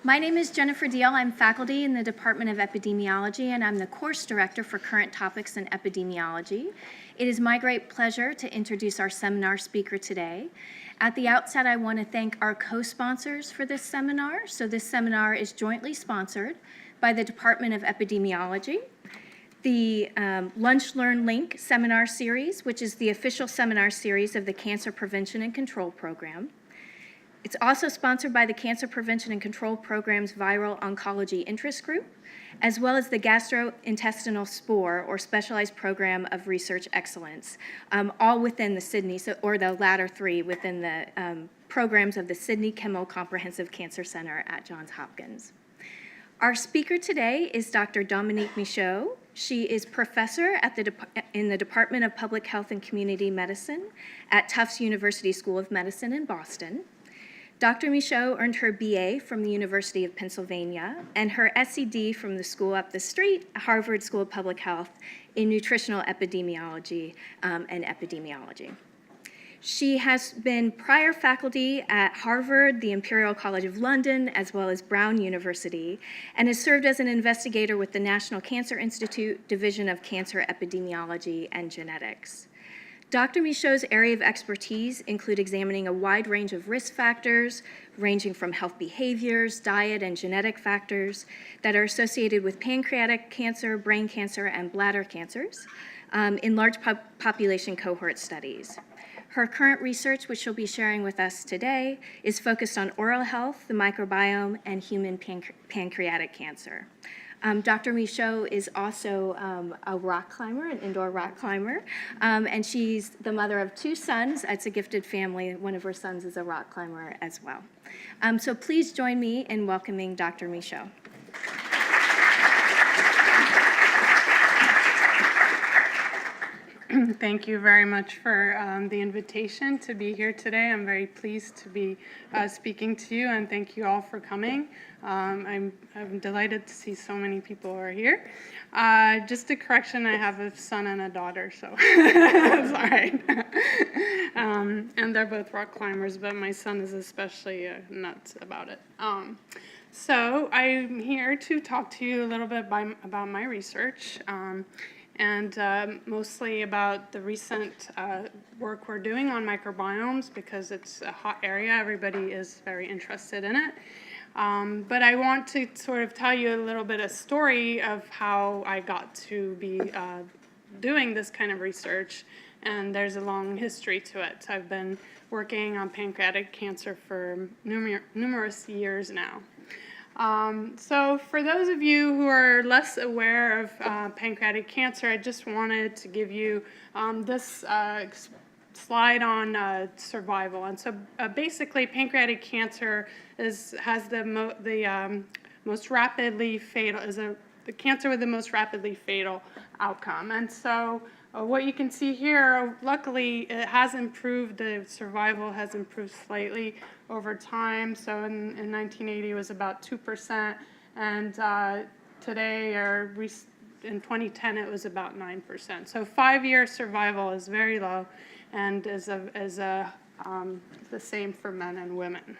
My name is Jennifer Deal. I'm faculty in the Department of Epidemiology, and I'm the course director for Current Topics in Epidemiology. It is my great pleasure to introduce our seminar speaker today. At the outset, I want to thank our co-sponsors for this seminar. So this seminar is jointly sponsored by the Department of Epidemiology, the Lunch, Learn, Link seminar series, which is the official seminar series of the Cancer Prevention and Control Program. It's also sponsored by the Cancer Prevention and Control Program's Viral Oncology Interest Group, as well as the Gastrointestinal Spore, or Specialized Program of Research Excellence, all within the Sydney, or the latter three within the programs of the Sydney Kimmel Comprehensive Cancer Center at Johns Hopkins. Our speaker today is Dr. Dominique Michaud. She is professor in the Department of Public Health and Community Medicine at Tufts University School of Medicine in Boston. Dr. Michaud earned her BA from the University of Pennsylvania and her SED from the school up the street, Harvard School of Public Health, in nutritional epidemiology and epidemiology. She has been prior faculty at Harvard, the Imperial College of London, as well as Brown University, and has served as an investigator with the National Cancer Institute Division of Cancer Epidemiology and Genetics. Dr. Michaud's area of expertise include examining a wide range of risk factors, ranging from health behaviors, diet, and genetic factors that are associated with pancreatic cancer, brain cancer, and bladder cancers in large population cohort studies. Her current research, which she'll be sharing with us today, is focused on oral health, the microbiome, and human pancreatic cancer. Dr. Michaud is also a rock climber, an indoor rock climber, and she's the mother of two sons. It's a gifted family. One of her sons is a rock climber as well. So please join me in welcoming Dr. Michaud. Thank you very much for the invitation to be here today. I'm very pleased to be speaking to you, and thank you all for coming. I'm delighted to see so many people who are here. Just a correction, I have a son and a daughter, so it's all right. And they're both rock climbers, but my son is especially nuts about it. So I'm here to talk to you a little bit about my research. And mostly about the recent work we're doing on microbiomes, because it's a hot area. Everybody is very interested in it. But I want to sort of tell you a little bit of story of how I got to be doing this kind of research, and there's a long history to it. I've been working on pancreatic cancer for numerous years now. So for those of you who are less aware of pancreatic cancer, I just wanted to give you this slide on survival. And so basically, pancreatic cancer has the most rapidly fatal, the cancer with the most rapidly fatal outcome. And so what you can see here, luckily, it has improved. The survival has improved slightly over time. So in 1980, it was about 2%, and today, or in 2010, it was about 9%. So 5-year survival is very low, and is the same for men and women.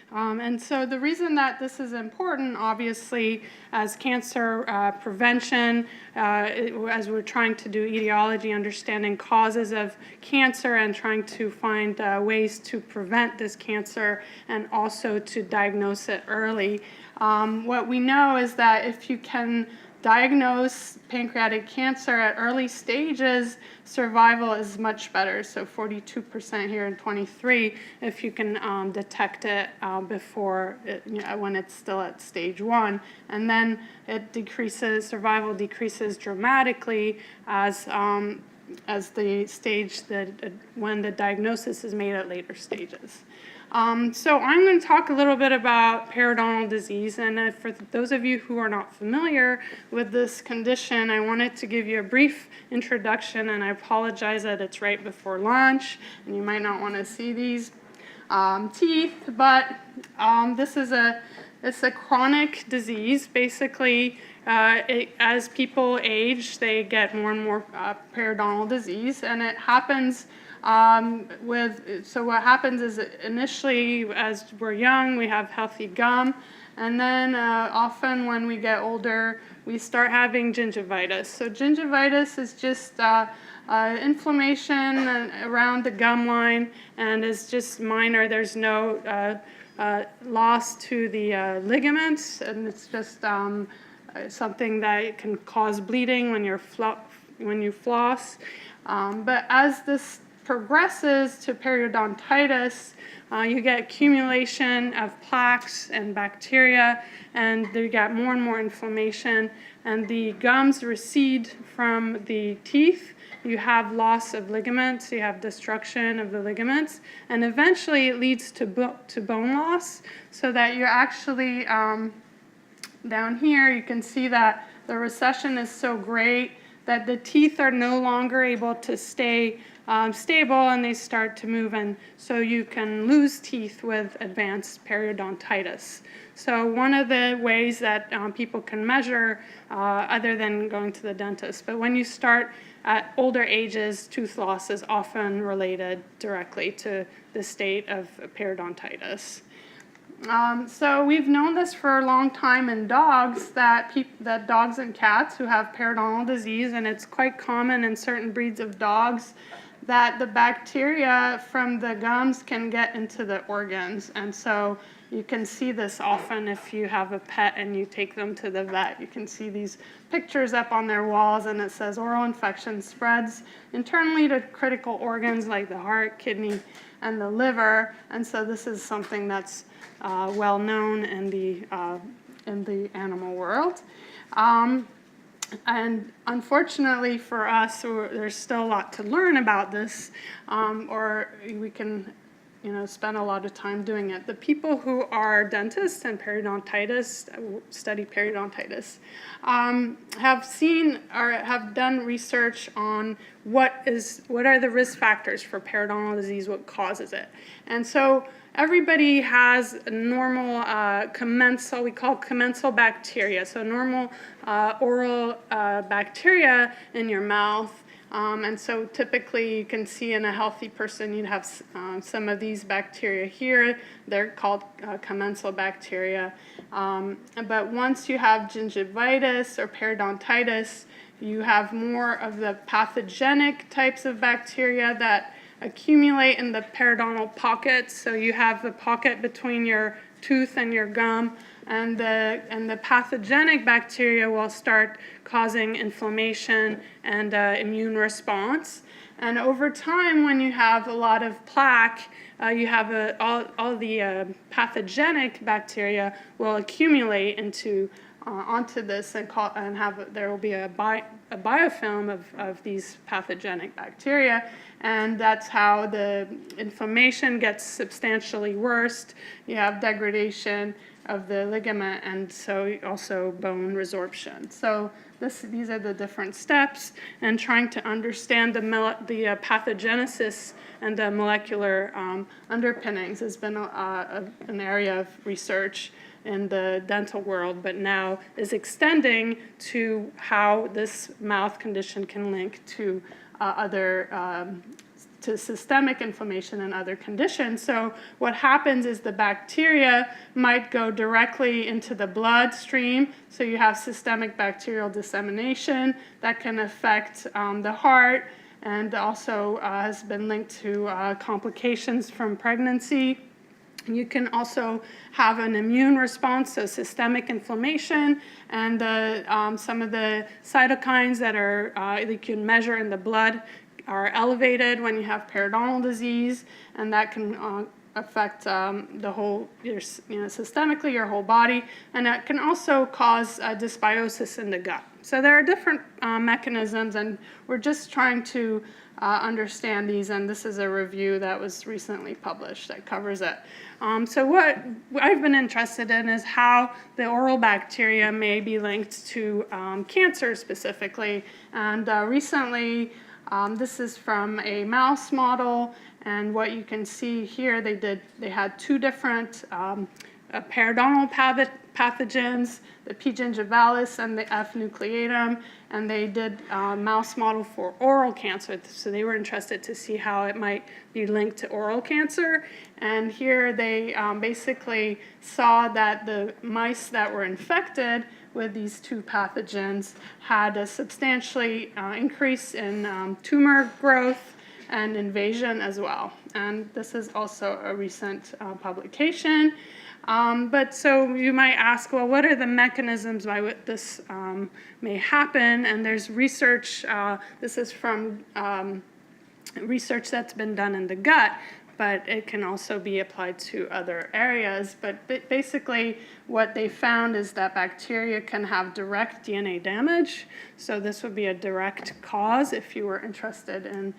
And so the reason that this is important, obviously, as cancer prevention, as we're trying to do etiology, understanding causes of cancer and trying to find ways to prevent this cancer and also to diagnose it early. What we know is that if you can diagnose pancreatic cancer at early stages, survival is much better. So 42% here in 23 if you can detect it before when it's still at stage 1. And then it decreases, survival decreases dramatically as the stage when the diagnosis is made at later stages. So I'm going to talk a little bit about Paradonnell disease, and for those of you who are not familiar with this condition, I wanted to give you a brief introduction, and I apologize that it's right before lunch, and you might not want to see these teeth, but it's a chronic disease. Basically, as people age, they get more and more periodontal disease, and it happens So what happens is initially, as we're young, we have healthy gum, and then often when we get older, we start having gingivitis. So gingivitis is just inflammation around the gum line, and is just minor. There's no loss to the ligaments, and it's just something that can cause bleeding when you floss. But as this progresses to periodontitis, you get accumulation of plaques and bacteria, and you get more and more inflammation, and the gums recede from the teeth. You have loss of ligaments, you have destruction of the ligaments, and eventually it leads to bone loss, so that you're actually, down here, you can see that the recession is so great that the teeth are no longer able to stay stable, and they start to move, and so you can lose teeth with advanced periodontitis. So one of the ways that people can measure, other than going to the dentist, but when you start at older ages, tooth loss is often related directly to the state of periodontitis. So we've known this for a long time in dogs, that dogs and cats who have Paradonnell disease, and it's quite common in certain breeds of dogs, that the bacteria from the gums can get into the organs. And so you can see this often if you have a pet and you take them to the vet. You can see these pictures up on their walls, and it says oral infection spreads internally to critical organs like the heart, kidney, and the liver. And so this is something that's well known in the animal world. And unfortunately for us, there's still a lot to learn about this, or we can spend a lot of time doing it. The people who are dentists and periodontitis, study periodontitis, have seen or have done research on what are the risk factors for periodontal disease, what causes it. And so everybody has a normal commensal, we call commensal bacteria, so normal oral bacteria in your mouth. And so typically you can see in a healthy person, you'd have some of these bacteria here. They're called commensal bacteria. But once you have gingivitis or periodontitis, you have more of the pathogenic types of bacteria that accumulate in the periodontal pockets. So you have the pocket between your tooth and your gum, and the pathogenic bacteria will start causing inflammation and immune response. And over time, when you have a lot of plaque, you have all the pathogenic bacteria will accumulate onto this, and there will be a biofilm of these pathogenic bacteria, and that's how the inflammation gets substantially worse. You have degradation of the ligament, and so also bone resorption. So these are the different steps, and trying to understand the pathogenesis and the molecular underpinnings has been an area of research in the dental world, but now is extending to how this mouth condition can link to to systemic inflammation and other conditions. So what happens is the bacteria might go directly into the bloodstream, so you have systemic bacterial dissemination that can affect the heart, and also has been linked to complications from pregnancy. You can also have an immune response, so systemic inflammation, and some of the cytokines that you can measure in the blood are elevated when you have periodontal disease, and that can affect the whole, systemically your whole body, and that can also cause dysbiosis in the gut. So there are different mechanisms, and we're just trying to understand these, and this is a review that was recently published that covers it. So what I've been interested in is how the oral bacteria may be linked to cancer specifically, and recently this is from a mouse model, and what you can see here, they had two different periodontal pathogens, the P. gingivalis and the F. nucleatum, and they did a mouse model for oral cancer. So they were interested to see how it might be linked to oral cancer. And here they basically saw that the mice that were infected with these two pathogens had a substantially increase in tumor growth and invasion as well. And this is also a recent publication. But so you might ask, well, what are the mechanisms by which this may happen? And there's research, this is from research that's been done in the gut, but it can also be applied to other areas. But basically what they found is that bacteria can have direct DNA damage. So this would be a direct cause if you were interested in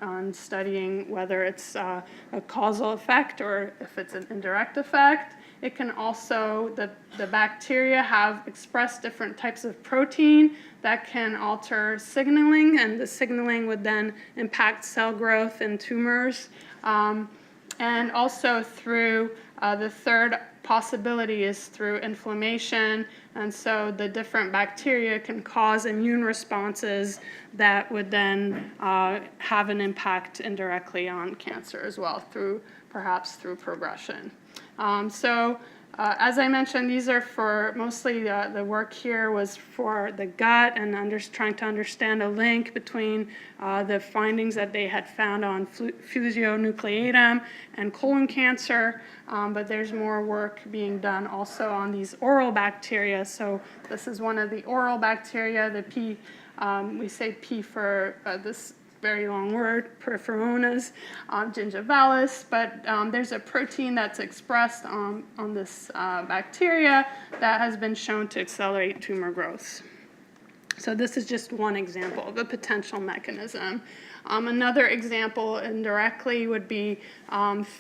on studying whether it's a causal effect or if it's an indirect effect. It can also, the bacteria have expressed different types of protein that can alter signaling, and the signaling would then impact cell growth in tumors. And also through the third possibility is through inflammation, and so the different bacteria can cause immune responses that would then have an impact indirectly on cancer as well, perhaps through progression. As I mentioned, these are for mostly the work here was for the gut and trying to understand a link between the findings that they had found on fusionucleatum and colon cancer, but there's more work being done also on these oral bacteria. So this is one of the oral bacteria, the P, we say P for this very long word, Paradonnell gingivalis, but there's a protein that's expressed on this bacteria that has been shown to accelerate tumor growth. So this is just one example of a potential mechanism. Another example indirectly would be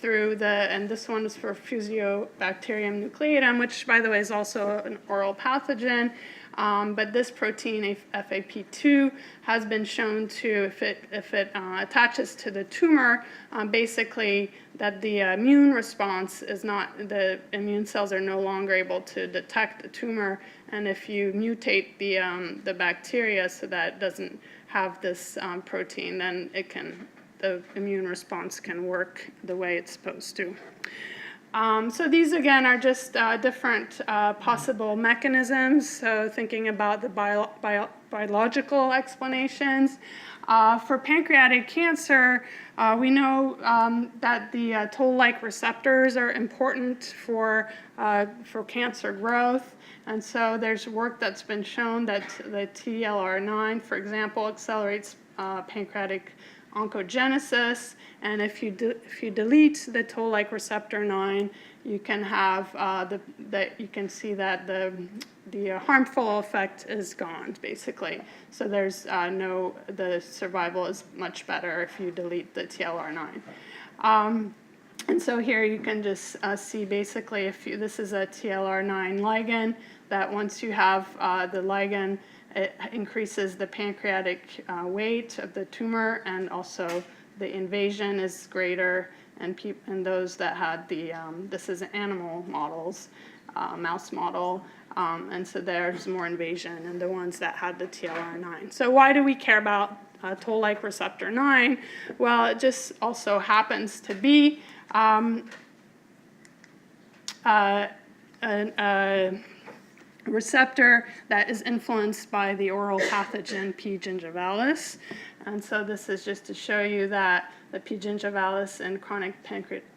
through and this one is for Fusobacterium nucleatum, which by the way is also an oral pathogen. But this protein, FAP2, has been shown to, if it attaches to the tumor, basically that the immune response is not, the immune cells are no longer able to detect the tumor, and if you mutate the bacteria so that it doesn't have this protein, then the immune response can work the way it's supposed to. So these, again, are just different possible mechanisms, so thinking about the biological explanations. For pancreatic cancer, we know that the toll-like receptors are important for cancer growth, and so there's work that's been shown that the TLR9, for example, accelerates pancreatic oncogenesis, and if you delete the toll-like receptor 9, you can have you can see that the harmful effect is gone, basically. So there's the survival is much better if you delete the TLR9. And so here you can just see basically this is a TLR9 ligand, that once you have the ligand, it increases the pancreatic weight of the tumor, and also the invasion is greater in those that had this is animal models, mouse model, and so there's more invasion in the ones that had the TLR9. So why do we care about toll-like receptor 9? Well, it just also happens to be a receptor that is influenced by the oral pathogen P. gingivalis. And so this is just to show you that the P. gingivalis and chronic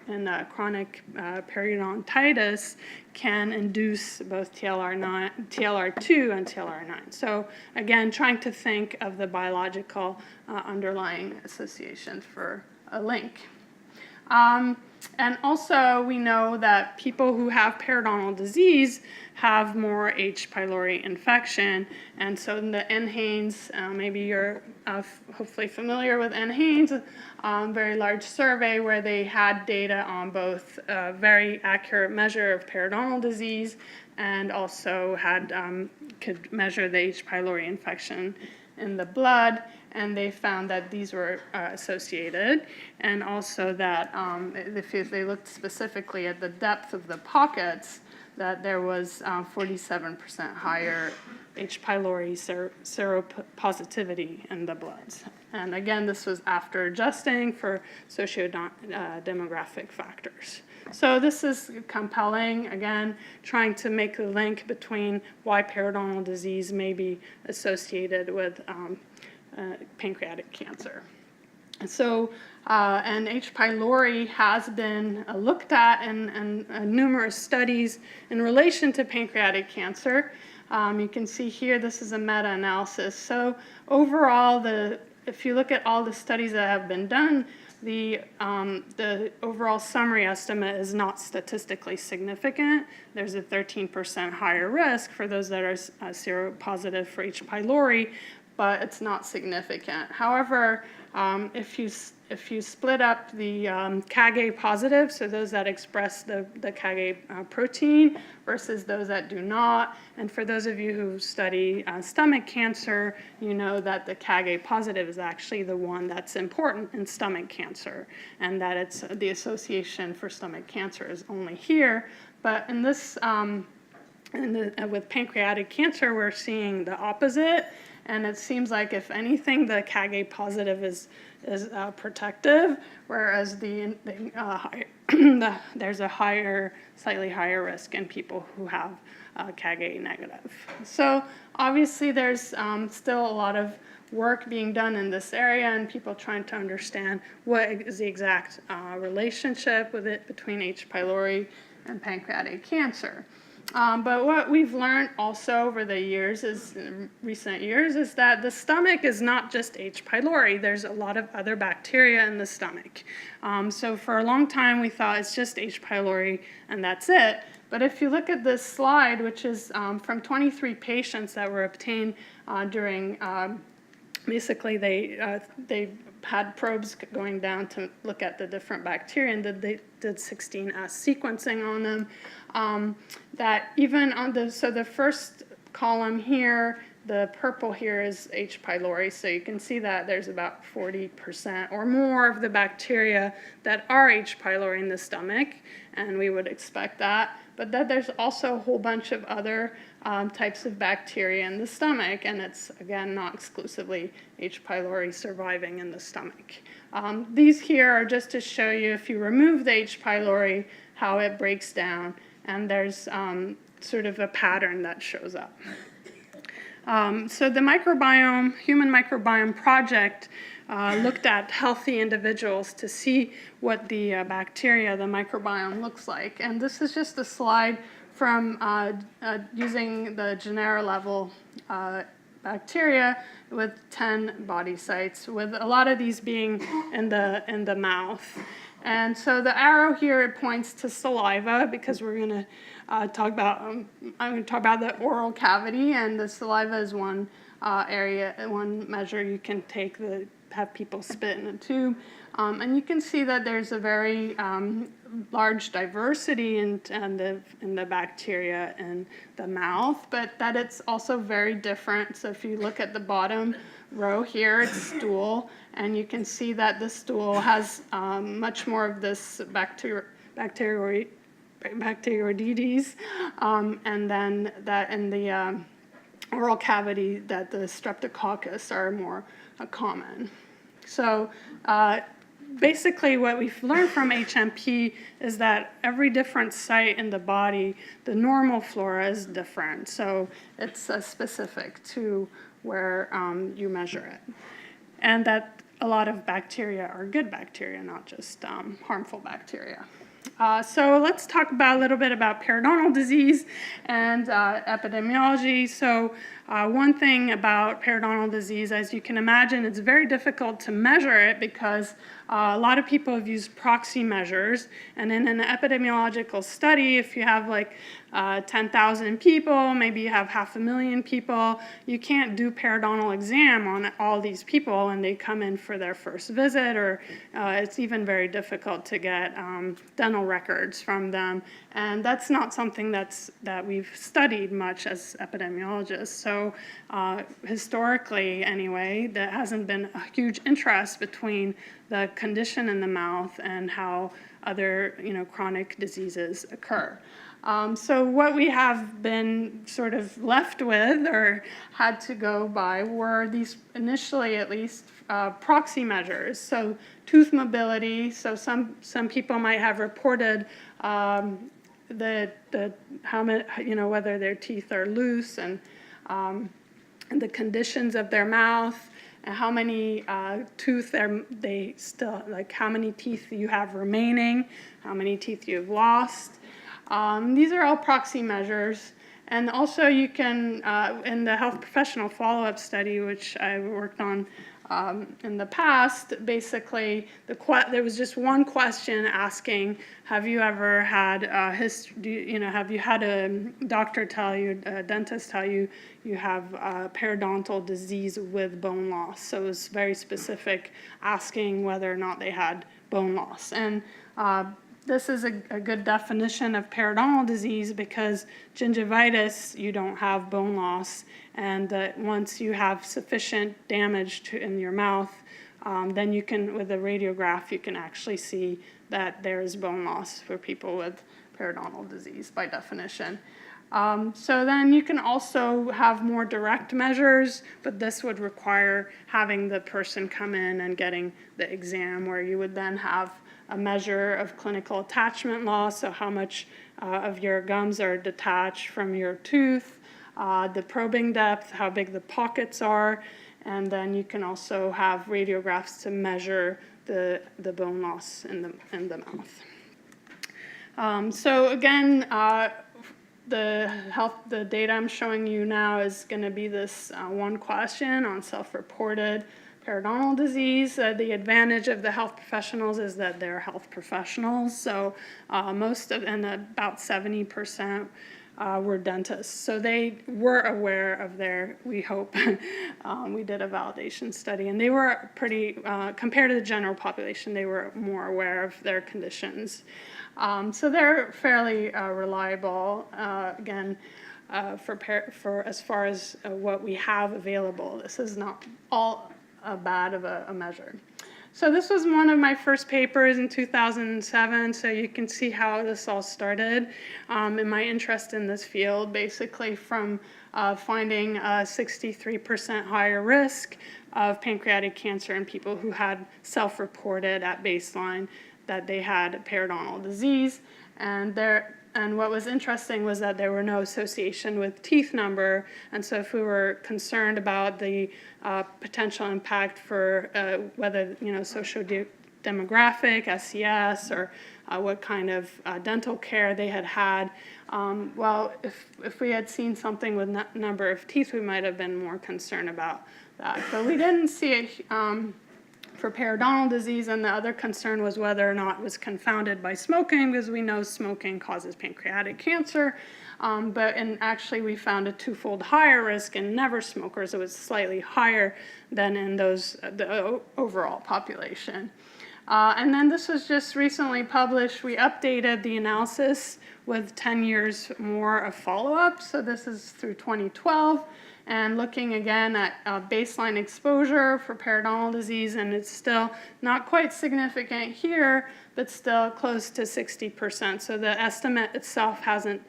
periodontitis can induce both TLR2 and TLR9. So again, trying to think of the biological underlying associations for a link. And also, we know that people who have Paradonnell disease have more H. pylori infection. And so in the NHANES, maybe you're hopefully familiar with NHANES, very large survey where they had data on both a very accurate measure of Paradonnell disease and also could measure the H. pylori infection in the blood, and they found that these were associated, and also that if they looked specifically at the depth of the pockets, that there was 47% higher H. pylori seropositivity in the bloods. And again, this was after adjusting for socio-demographic factors. So this is compelling, again, trying to make the link between why paradonnel disease may be associated with pancreatic cancer. So, and H. pylori has been looked at in numerous studies in relation to pancreatic cancer. You can see here, this is a meta-analysis. So overall, if you look at all the studies that have been done, the overall summary estimate is not statistically significant. There's a 13% higher risk for those that are seropositive for H. pylori, but it's not significant. However, if you split up the CAG positive, so those that express the CAG protein versus those that do not, and for those of you who study stomach cancer, you know that the CAG positive is actually the one that's important in stomach cancer, and that it's the association for stomach cancer is only here. But in this, with pancreatic cancer, we're seeing the opposite. And it seems like, if anything, the CAG positive is protective, whereas there's a slightly higher risk in people who have CAG negative. So obviously, there's still a lot of work being done in this area, and people trying to understand what is the exact relationship with it between H. pylori and pancreatic cancer. But what we've learned also over the years, recent years, is that the stomach is not just H. pylori. There's a lot of other bacteria in the stomach. So for a long time, we thought it's just H. pylori and that's it. But if you look at this slide, which is from 23 patients that were obtained during, basically they had probes going down to look at the different bacteria, and they did 16S sequencing on them. That even on the first column here, the purple here is H. pylori, so you can see that there's about 40% or more of the bacteria that are H. pylori in the stomach, and we would expect that. But that there's also a whole bunch of other types of bacteria in the stomach, and it's, again, not exclusively H. pylori surviving in the stomach. These here are just to show you, if you remove the H. pylori, how it breaks down, and there's sort of a pattern that shows up. So the Human Microbiome Project looked at healthy individuals to see what the bacteria, the microbiome, looks like. And this is just a slide from using the genera level bacteria with 10 body sites, with a lot of these being in the mouth. And so the arrow here, it points to saliva, because we're going to talk about, I'm going to talk about the oral cavity, and the saliva is one one measure you can take, have people spit in a tube. And you can see that there's a very large diversity in the bacteria in the mouth, but that it's also very different. So if you look at the bottom row here, it's stool, and you can see that the stool has much more of this Bacteroidetes, and then that in the oral cavity, that the Streptococcus are more common. So basically what we've learned from HMP is that every different site in the body, the normal flora is different. So it's specific to where you measure it. And that a lot of bacteria are good bacteria, not just harmful bacteria. So let's talk about a little bit about paradonnel disease and epidemiology. So one thing about paradonnel disease, as you can imagine, it's very difficult to measure it because a lot of people have used proxy measures. And in an epidemiological study, if you have like 10,000 people, maybe you have 500,000 people, you can't do paradonnel exam on all these people and they come in for their first visit, or it's even very difficult to get dental records from them. And that's not something that we've studied much as epidemiologists. So historically, anyway, there hasn't been a huge interest between the condition in the mouth and how other chronic diseases occur. So what we have been sort of left with or had to go by were these, initially at least, proxy measures. So tooth mobility, so some people might have reported how many, whether their teeth are loose and the conditions of their mouth, and how many teeth they still, like how many teeth you have remaining, how many teeth you've lost. These are all proxy measures. And also you can, in the health professional follow-up study, which I worked on in the past, basically there was just one question asking, have you ever had have you had a doctor tell you, a dentist tell you, you have periodontal disease with bone loss? So it was very specific, asking whether or not they had bone loss. And this is a good definition of periodontal disease because gingivitis, you don't have bone loss, and once you have sufficient damage in your mouth, then you can, with a radiograph, you can actually see that there is bone loss for people with periodontal disease by definition. So then you can also have more direct measures, but this would require having the person come in and getting the exam, where you would then have a measure of clinical attachment loss, so how much of your gums are detached from your tooth, the probing depth, how big the pockets are, and then you can also have radiographs to measure the bone loss in the mouth. So again, the data I'm showing you now is going to be this one question on self-reported periodontal disease. The advantage of the health professionals is that they're health professionals. So and about 70% were dentists. So they were aware of we hope, we did a validation study, and they were pretty, compared to the general population, they were more aware of their conditions. So they're fairly reliable, again, for as far as what we have available. This is not all bad of a measure. So this was one of my first papers in 2007, so you can see how this all started, and my interest in this field, basically from finding a 63% higher risk of pancreatic cancer in people who had self-reported at baseline that they had periodontal disease, and what was interesting was that there were no association with teeth number, and so if we were concerned about the potential impact for whether, socio-demographic, SES, or what kind of dental care they had, well, if we had seen something with number of teeth, we might have been more concerned about that. But we didn't see it for periodontal disease, and the other concern was whether or not it was confounded by smoking, because we know smoking causes pancreatic cancer, but actually we found a twofold higher risk in never smokers. It was slightly higher than in the overall population. And then this was just recently published. We updated the analysis with 10 years more of follow-up, so this is through 2012. And looking again at baseline exposure for periodontal disease, and it's still not quite significant here, but still close to 60%. So the estimate itself hasn't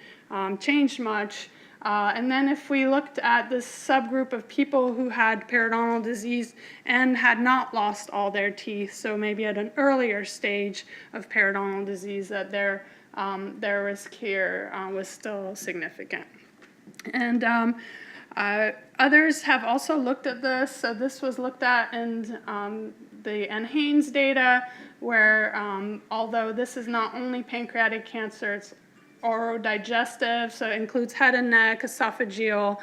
changed much. And then if we looked at this subgroup of people who had periodontal disease and had not lost all their teeth, so maybe at an earlier stage of periodontal disease, that their risk here was still significant. And others have also looked at this. So this was looked at in the NHANES data, where although this is not only pancreatic cancer, it's orodigestive, so it includes head and neck, esophageal,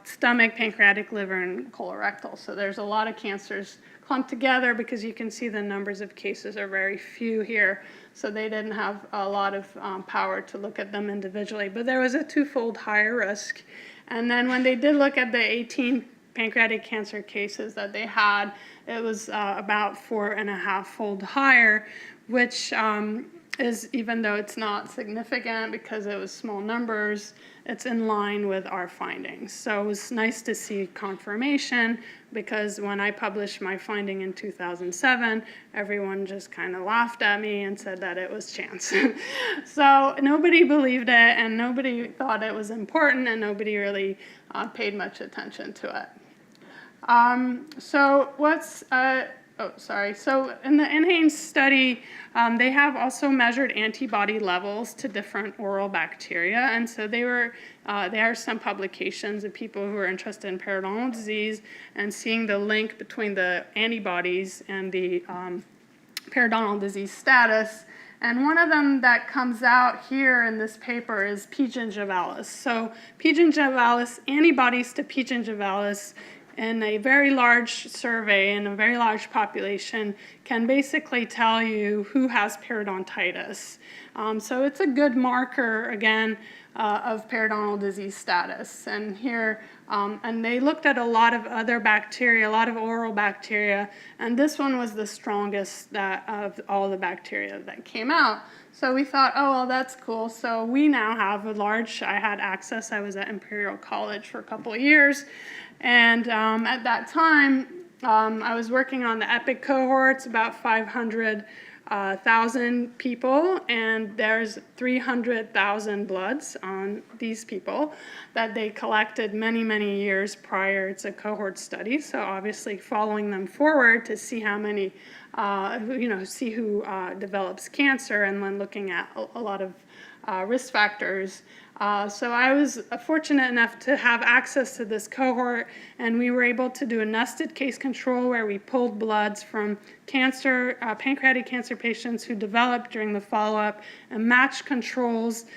stomach, pancreatic, liver, and colorectal. So there's a lot of cancers clumped together because you can see the numbers of cases are very few here. So they didn't have a lot of power to look at them individually. But there was a twofold higher risk. And then when they did look at the 18 pancreatic cancer cases that they had, it was about 4.5-fold higher, which is, even though it's not significant because it was small numbers, it's in line with our findings. So it was nice to see confirmation, because when I published my finding in 2007, everyone just kind of laughed at me and said that it was chance. So nobody believed it, and nobody thought it was important, and nobody really paid much attention to it. So in the NHANES study, they have also measured antibody levels to different oral bacteria. And so there are some publications of people who are interested in Paradonnell disease and seeing the link between the antibodies and the Paradonnell disease status. And one of them that comes out here in this paper is P. gingivalis. So P. gingivalis, antibodies to P. gingivalis in a very large survey, in a very large population, can basically tell you who has periodontitis. So it's a good marker, again, of periodontal disease status. And here, and they looked at a lot of other bacteria, a lot of oral bacteria, and this one was the strongest of all the bacteria that came out. So we thought, oh, well, that's cool. So we now have I had access, I was at Imperial College for a couple of years, and at that time, I was working on the EPIC cohorts, about 500,000 people, and there's 300,000 bloods on these people that they collected many, many years prior. It's a cohort study, so obviously following them forward to see how many, see who develops cancer, and then looking at a lot of risk factors. So I was fortunate enough to have access to this cohort, and we were able to do a nested case control where we pulled bloods from pancreatic cancer patients who developed during the follow-up, and matched controls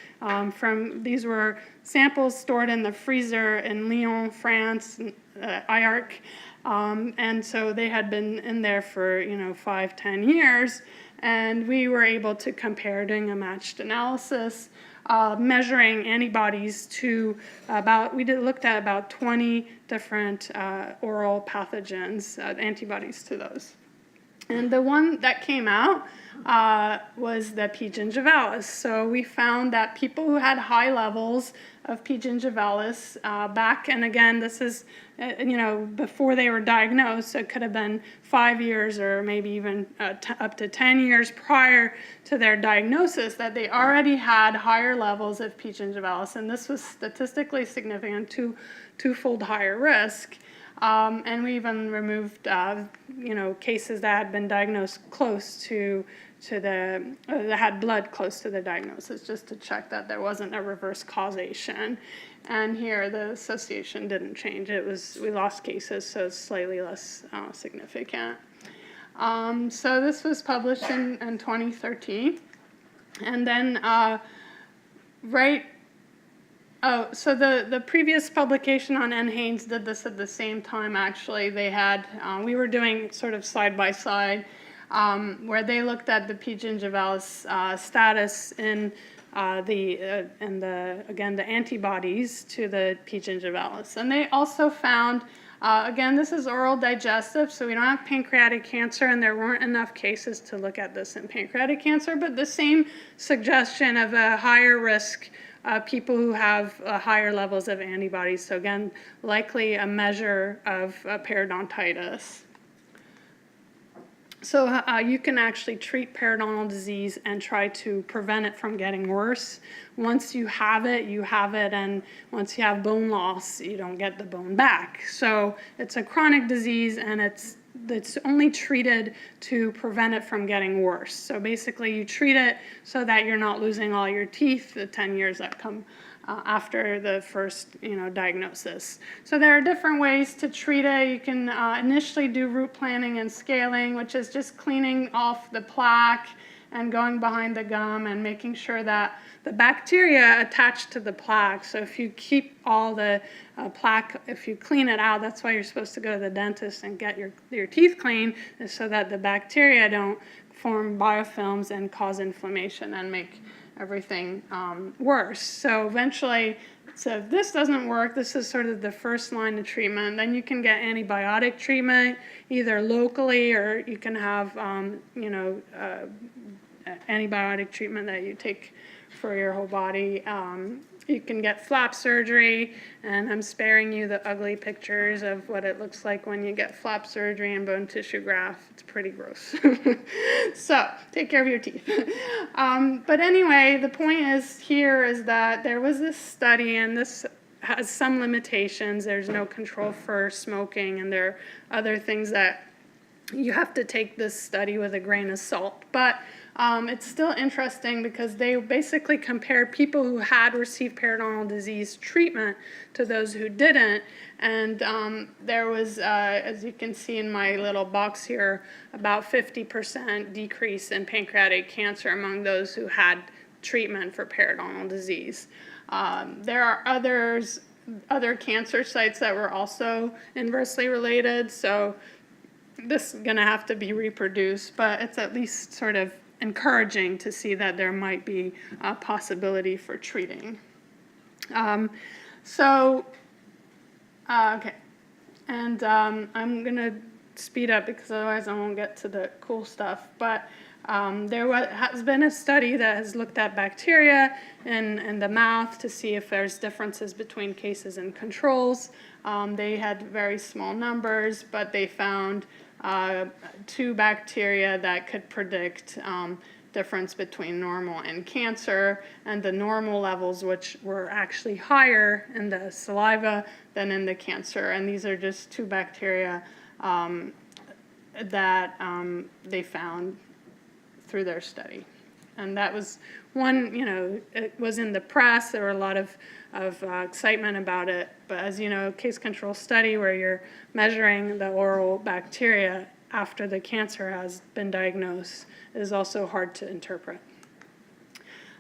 these were samples stored in the freezer in Lyon, France, IARC, and so they had been in there for 5-10 years, and we were able to compare, doing a matched analysis, measuring antibodies to looked at about 20 different oral pathogens, antibodies to those. And the one that came out was the P. gingivalis. So we found that people who had high levels of P. gingivalis back, and again, this is before they were diagnosed, so it could have been 5 years or maybe even up to 10 years prior to their diagnosis, that they already had higher levels of P. gingivalis, and this was statistically significant, twofold higher risk. And we even removed, cases that had been diagnosed close that had blood close to the diagnosis, just to check that there wasn't a reverse causation. And here, the association didn't change. We lost cases, so it's slightly less significant. So this was published in 2013. And then so the previous publication on NHANES did this at the same time, actually. We were doing sort of side by side, where they looked at the P. gingivalis status in the antibodies to the P. gingivalis. And they also found, again, this is oral digestive, so we don't have pancreatic cancer, and there weren't enough cases to look at this in pancreatic cancer, but the same suggestion of a higher risk people who have higher levels of antibodies. So again, likely a measure of periodontitis. So you can actually treat periodontal disease and try to prevent it from getting worse. Once you have it, and once you have bone loss, you don't get the bone back. So it's a chronic disease, and it's only treated to prevent it from getting worse. So basically you treat it so that you're not losing all your teeth the 10 years that come after the first diagnosis. So there are different ways to treat it. You can initially do root planing and scaling, which is just cleaning off the plaque and going behind the gum and making sure that the bacteria attached to the plaque. So if you keep all the plaque, if you clean it out, that's why you're supposed to go to the dentist and get your teeth clean, is so that the bacteria don't form biofilms and cause inflammation and make everything worse. So eventually, so if this doesn't work, this is sort of the first line of treatment. Then you can get antibiotic treatment, either locally, or you can have antibiotic treatment that you take for your whole body. You can get flap surgery, and I'm sparing you the ugly pictures of what it looks like when you get flap surgery and bone tissue graft. It's pretty gross. So take care of your teeth. But anyway, the point is that there was this study, and this has some limitations. There's no control for smoking, and there are other things that you have to take this study with a grain of salt. But it's still interesting because they basically compared people who had received Paradonnell disease treatment to those who didn't. And there was, as you can see in my little box here, about 50% decrease in pancreatic cancer among those who had treatment for Paradonnell disease. There are other cancer sites that were also inversely related, so this is going to have to be reproduced, but it's at least sort of encouraging to see that there might be a possibility for treating. Okay, and I'm going to speed up because otherwise I won't get to the cool stuff, but there has been a study that has looked at bacteria in the mouth to see if there's differences between cases and controls. They had very small numbers, but they found 2 bacteria that could predict difference between normal and cancer, and the normal levels, which were actually higher in the saliva than in the cancer. And these are just 2 bacteria that they found through their study. And that was one, it was in the press. There were a lot of excitement about it. But as you know, case control study where you're measuring the oral bacteria after the cancer has been diagnosed is also hard to interpret.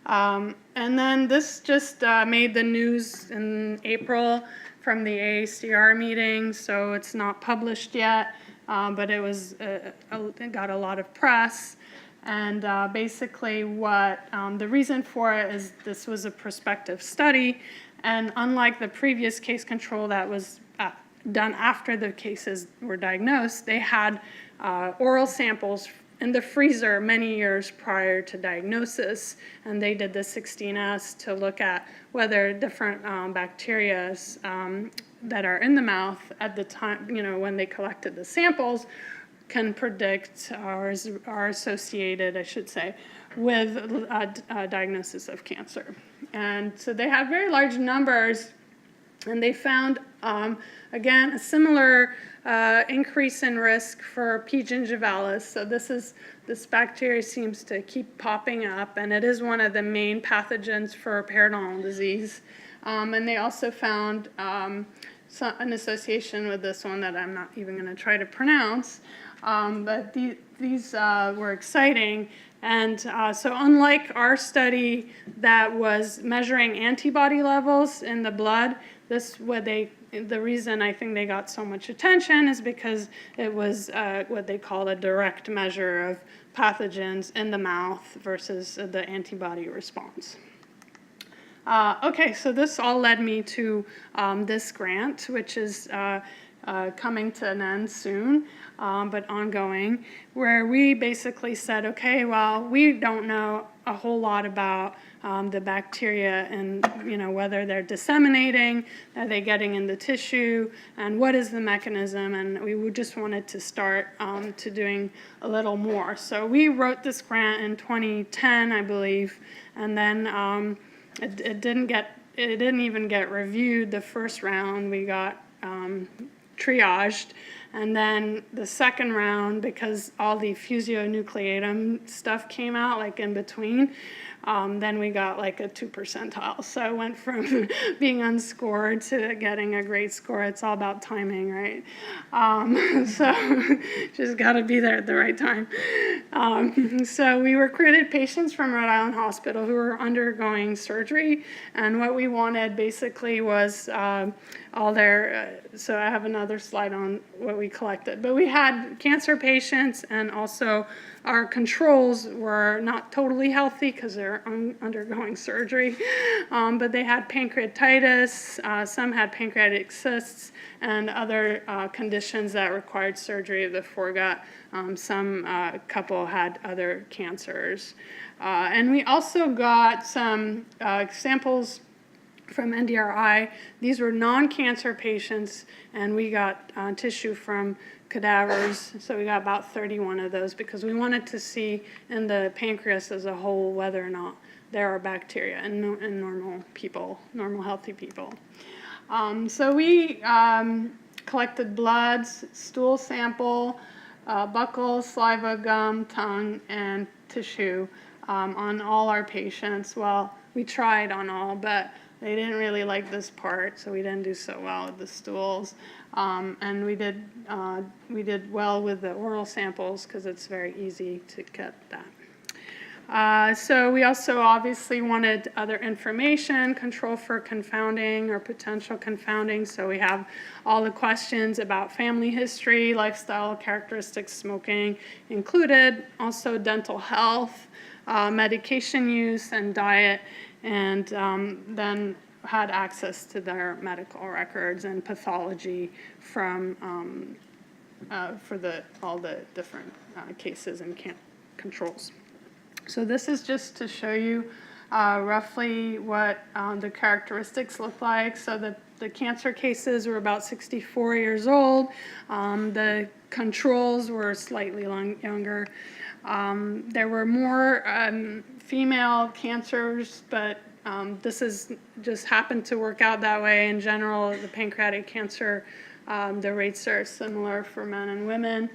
And then this just made the news in April from the AACR meeting, so it's not published yet, but it was it got a lot of press. And basically what the reason for it is this was a prospective study, and unlike the previous case control that was done after the cases were diagnosed, they had oral samples in the freezer many years prior to diagnosis, and they did the 16S to look at whether different bacteria that are in the mouth at the time, when they collected the samples, can predict or are associated, I should say, with diagnosis of cancer. And so they have very large numbers, and they found, again, a similar increase in risk for P. gingivalis. So this bacteria seems to keep popping up, and it is one of the main pathogens for Paradonnell disease. And they also found an association with this one that I'm not even going to try to pronounce. But these were exciting. And so unlike our study that was measuring antibody levels in the blood, the reason I think they got so much attention is because it was what they call a direct measure of pathogens in the mouth versus the antibody response. Okay, so this all led me to this grant, which is coming to an end soon, but ongoing, where we basically said, okay, well, we don't know a whole lot about the bacteria and whether they're disseminating, are they getting in the tissue, and what is the mechanism, and we just wanted to start to doing a little more. So we wrote this grant in 2010, I believe, and then it didn't even get reviewed the first round. We got triaged, and then the second round, because all the fusionucleatum stuff came out like in between, then we got like a 2 percentile. So I went from being unscored to getting a great score. It's all about timing, right? So just got to be there at the right time. So we recruited patients from Rhode Island Hospital who were undergoing surgery, and what we wanted basically was all their, so I have another slide on what we collected, but we had cancer patients and also our controls were not totally healthy because they're undergoing surgery, but they had pancreatitis, some had pancreatic cysts, and other conditions that required surgery of the foregut. Some couple had other cancers. And we also got some samples from NDRI. These were non-cancer patients, and we got tissue from cadavers. So we got about 31 of those because we wanted to see in the pancreas as a whole whether or not there are bacteria in normal people, normal healthy people. So we collected bloods, stool sample, buccal, saliva, gum, tongue, and tissue on all our patients. Well, we tried on all, but they didn't really like this part, so we didn't do so well with the stools. And we did well with the oral samples because it's very easy to get that. So we also obviously wanted other information, control for confounding or potential confounding. So we have all the questions about family history, lifestyle characteristics, smoking included, also dental health, medication use, and diet, and then had access to their medical records and pathology from for all the different cases and controls. So this is just to show you roughly what the characteristics look like. So the cancer cases were about 64 years old. The controls were slightly younger. There were more female cancers, but this is just happened to work out that way. In general, the pancreatic cancer, the rates are similar for men and women.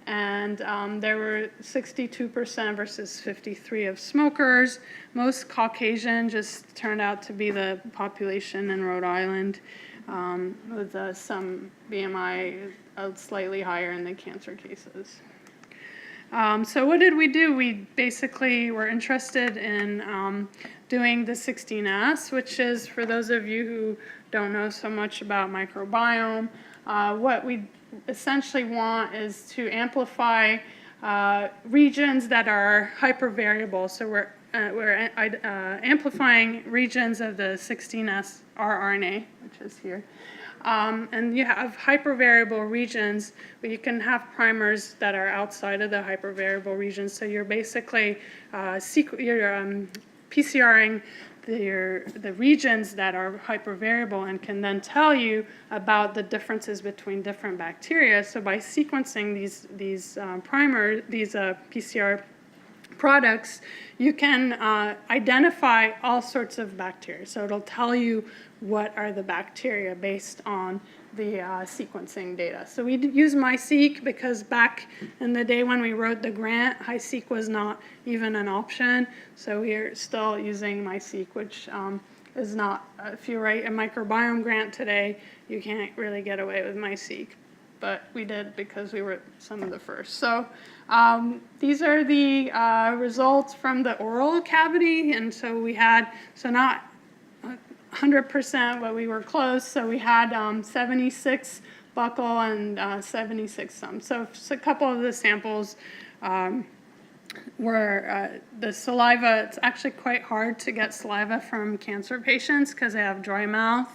And there were 62% versus 53% of smokers. Most Caucasian just turned out to be the population in Rhode Island, with some BMI slightly higher in the cancer cases. So what did we do? We basically were interested in doing the 16S, which is, for those of you who don't know so much about microbiome, what we essentially want is to amplify regions that are hypervariable. So we're amplifying regions of the 16S rRNA, which is here. And you have hypervariable regions, but you can have primers that are outside of the hypervariable regions. So you're basically PCRing the regions that are hypervariable and can then tell you about the differences between different bacteria. So by sequencing these PCR products, you can identify all sorts of bacteria. So it'll tell you what are the bacteria based on the sequencing data. So we use MiSeq because back in the day when we wrote the grant, HiSeq was not even an option. So we're still using MiSeq, which is not, if you write a microbiome grant today, you can't really get away with MiSeq. But we did because we were some of the first. So these are the results from the oral cavity. And so we had, so not 100%, but we were close. So we had 76 buccal and 76 some. So a couple of the samples were the saliva. It's actually quite hard to get saliva from cancer patients because they have dry mouth.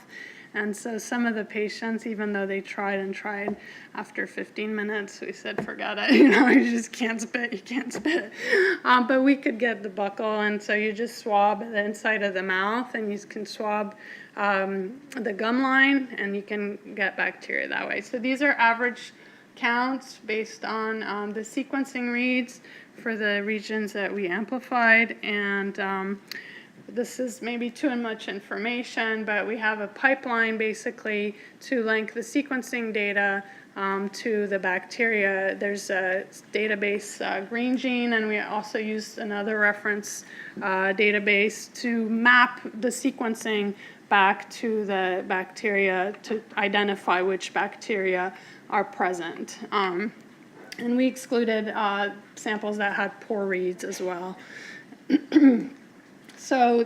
And so some of the patients, even though they tried and tried, after 15 minutes, we said, forget it. You just can't spit, you can't spit. But we could get the buccal, and so you just swab the inside of the mouth, and you can swab the gum line, and you can get bacteria that way. So these are average counts based on the sequencing reads for the regions that we amplified, and this is maybe too much information, but we have a pipeline basically to link the sequencing data to the bacteria. There's a database, Green Gene, and we also used another reference database to map the sequencing back to the bacteria to identify which bacteria are present. And we excluded samples that had poor reads as well. So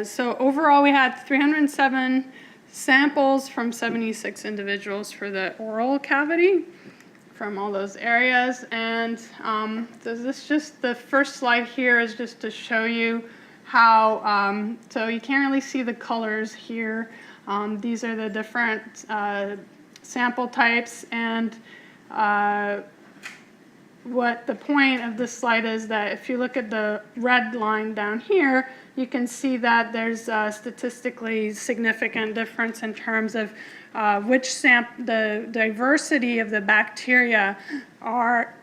so overall, we had 307 samples from 76 individuals for the oral cavity. from all those areas. And so this just, the first slide here is just to show you how, so you can't really see the colors here. These are the different sample types, and what the point of this slide is that if you look at the red line down here, you can see that there's a statistically significant difference in terms of the diversity of the bacteria are,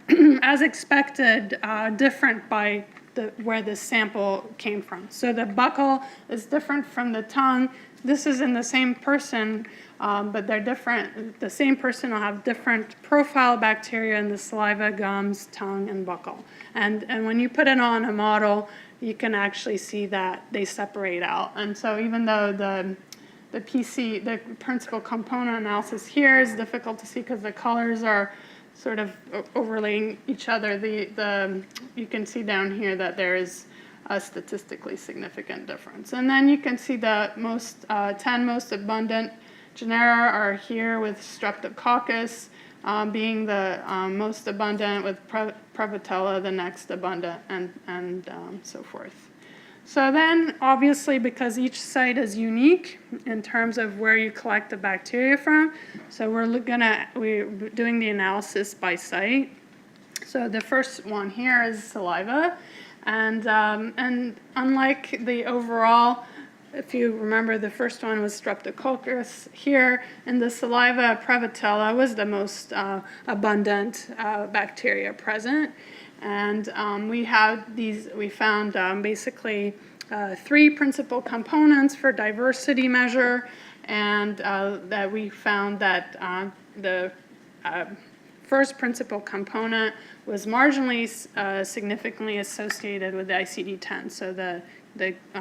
as expected, different by where the sample came from. So the buccal is different from the tongue. This is in the same person, but they're different. The same person will have different profile bacteria in the saliva, gums, tongue, and buccal. And when you put it on a model, you can actually see that they separate out. And so even though the principal component analysis here is difficult to see because the colors are sort of overlaying each other, you can see down here that there is a statistically significant difference. And then you can see the 10 most abundant genera are here, with Streptococcus being the most abundant, with Prevotella the next abundant, and so forth. So then, obviously, because each site is unique in terms of where you collect the bacteria from, so we're doing the analysis by site. So the first one here is saliva, and unlike the overall, if you remember, the first one was Streptococcus. Here in the saliva, Prevotella was the most abundant bacteria present. And we found basically 3 principal components for diversity measure, and that we found that the first principal component was marginally significantly associated with the ICD-10, so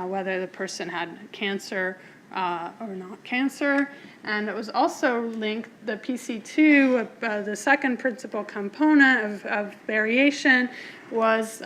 whether the person had cancer or not cancer. And it was also linked, the PC2, the second principal component of variation, was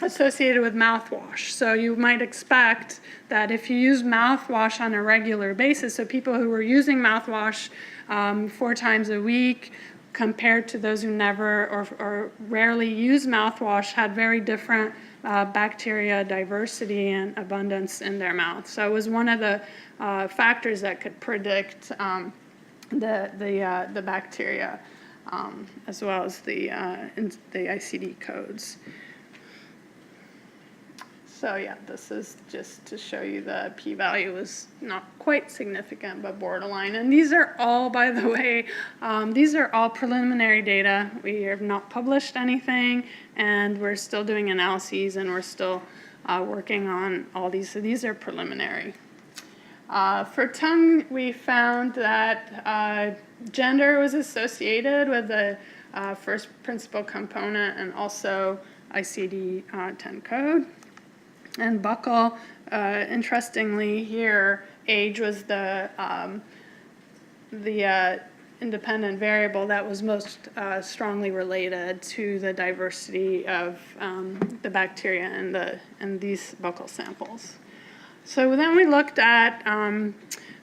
associated with mouthwash. So you might expect that if you use mouthwash on a regular basis, so people who were using mouthwash 4 times a week compared to those who never or rarely use mouthwash had very different bacteria diversity and abundance in their mouth. So it was one of the factors that could predict the bacteria as well as the ICD codes. So yeah, this is just to show you the p-value is not quite significant, but borderline. And these are all, by the way, these are all preliminary data. We have not published anything, and we're still doing analyses, and we're still working on all these. So these are preliminary. For tongue, we found that gender was associated with the first principal component and also ICD-10 code. And buccal, interestingly here, age was the independent variable that was most strongly related to the diversity of the bacteria in these buccal samples. So then we looked at,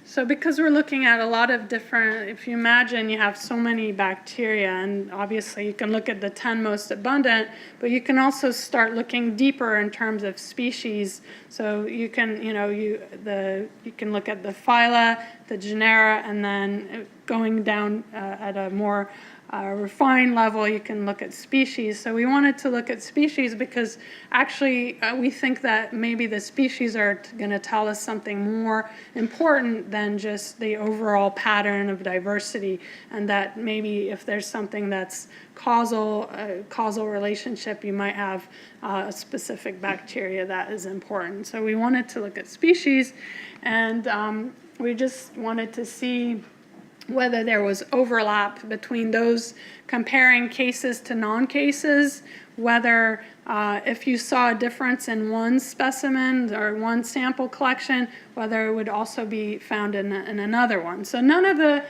so because we're looking at a lot of different, if you imagine you have so many bacteria, and obviously you can look at the 10 most abundant, but you can also start looking deeper in terms of species. So you can, you can look at the phyla, the genera, and then going down at a more refined level, you can look at species. So we wanted to look at species because actually we think that maybe the species are going to tell us something more important than just the overall pattern of diversity, and that maybe if there's something that's causal relationship, you might have a specific bacteria that is important. So we wanted to look at species, and we just wanted to see whether there was overlap between those comparing cases to non-cases, whether if you saw a difference in one specimen or one sample collection, whether it would also be found in another one. So none of the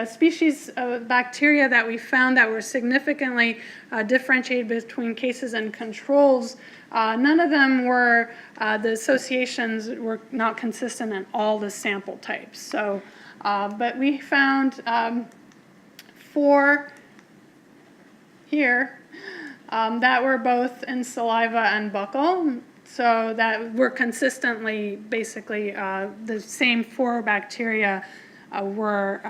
species of bacteria that we found that were significantly differentiated between cases and controls, none of them were, the associations were not consistent in all the sample types. So, but we found 4 here that were both in saliva and buccal. So that were consistently, basically, the same 4 bacteria were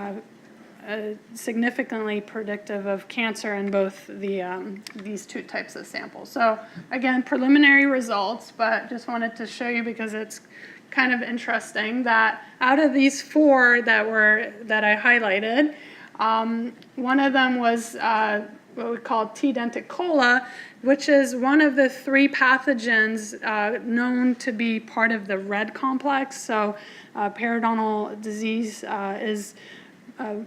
significantly predictive of cancer in both these 2 types of samples. So again, preliminary results, but just wanted to show you because it's kind of interesting that out of these 4 that I highlighted, one of them was what we call T. denticola, which is one of the 3 pathogens known to be part of the red complex. So Paradonnell disease is a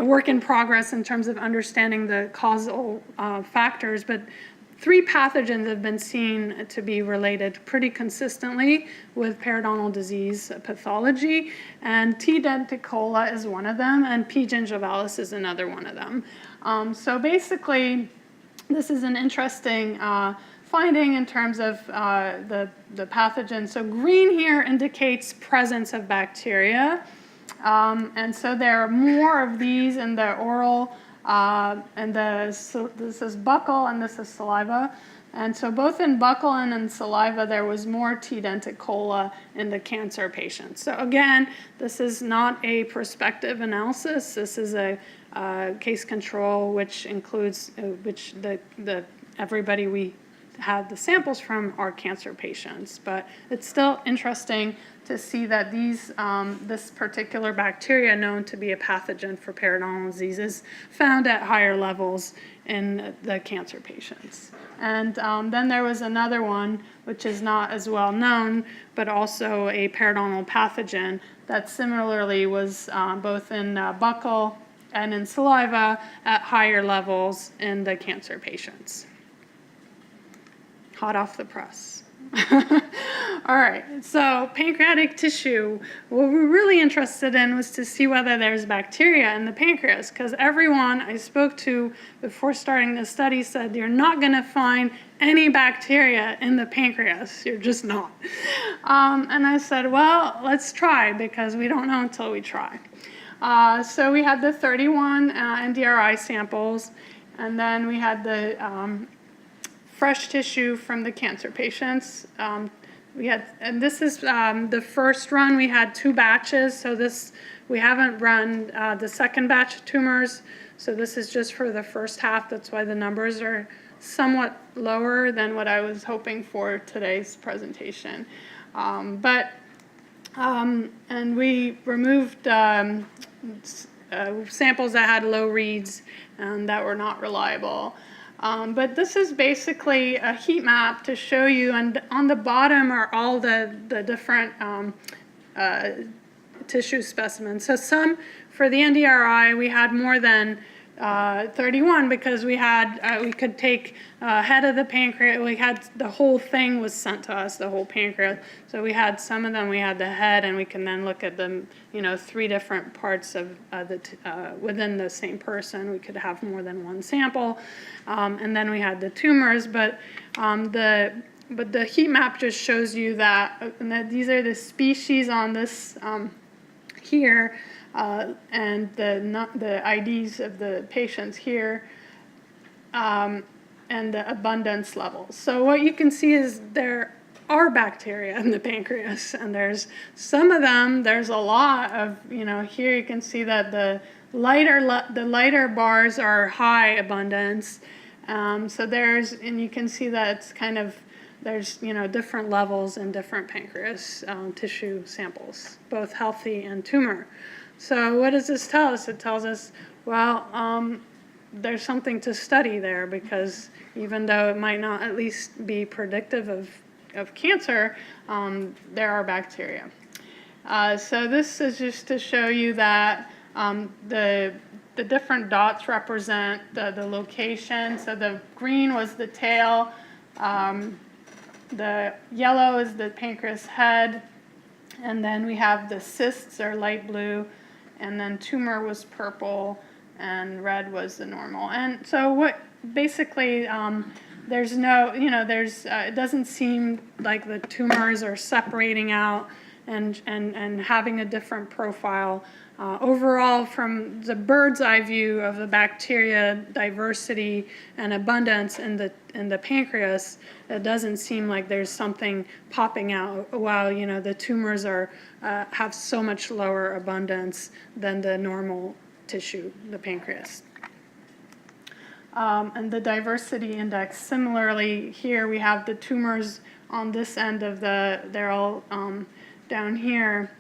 work in progress in terms of understanding the causal factors, but 3 pathogens have been seen to be related pretty consistently with Paradonnell disease pathology, and T. denticola is one of them, and P. gingivalis is another one of them. So basically, this is an interesting finding in terms of the pathogen. So green here indicates presence of bacteria. And so there are more of these in the oral, so this is buccal and this is saliva. And so both in buccal and in saliva, there was more T. denticola in the cancer patients. So again, this is not a prospective analysis. This is a case control, which includes, everybody we had the samples from are cancer patients. But it's still interesting to see that this particular bacteria known to be a pathogen for Paradonnell disease is found at higher levels in the cancer patients. And then there was another one, which is not as well known, but also a Paradonnell pathogen that similarly was both in buccal and in saliva at higher levels in the cancer patients. Hot off the press. All right, so pancreatic tissue, what we're really interested in was to see whether there's bacteria in the pancreas, because everyone I spoke to before starting the study said you're not going to find any bacteria in the pancreas. You're just not. And I said, well, let's try, because we don't know until we try. So we had the 31 NDRI samples, and then we had the fresh tissue from the cancer patients. And this is the first run. We had 2 batches, so we haven't run the second batch of tumors. So this is just for the first half. That's why the numbers are somewhat lower than what I was hoping for today's presentation. And we removed samples that had low reads and that were not reliable. But this is basically a heat map to show you, and on the bottom are all the different tissue specimens. So some, for the NDRI, we had more than 31 because we could take head of the pancreas. We had the whole thing was sent to us, the whole pancreas. So we had some of them, we had the head, and we can then look at them, 3 different parts of within the same person. We could have more than one sample. And then we had the tumors, but the heat map just shows you that these are the species on this here, and the IDs of the patients here, and the abundance levels. So what you can see is there are bacteria in the pancreas, and there's some of them, there's a lot of, here you can see that the lighter bars are high abundance. So and you can see that it's kind of, there's, different levels in different pancreas tissue samples, both healthy and tumor. So what does this tell us? It tells us, well, there's something to study there, because even though it might not at least be predictive of cancer, there are bacteria. So this is just to show you that the different dots represent the location. So the green was the tail, the yellow is the pancreas head, and then we have the cysts are light blue, and then tumor was purple, and red was the normal. And so what basically there's no, it doesn't seem like the tumors are separating out and having a different profile. Overall, from the bird's eye view of the bacteria diversity and abundance in the pancreas, it doesn't seem like there's something popping out. While the tumors have so much lower abundance than the normal tissue, the pancreas. And the diversity index, similarly, here we have the tumors on this end of they're all down here.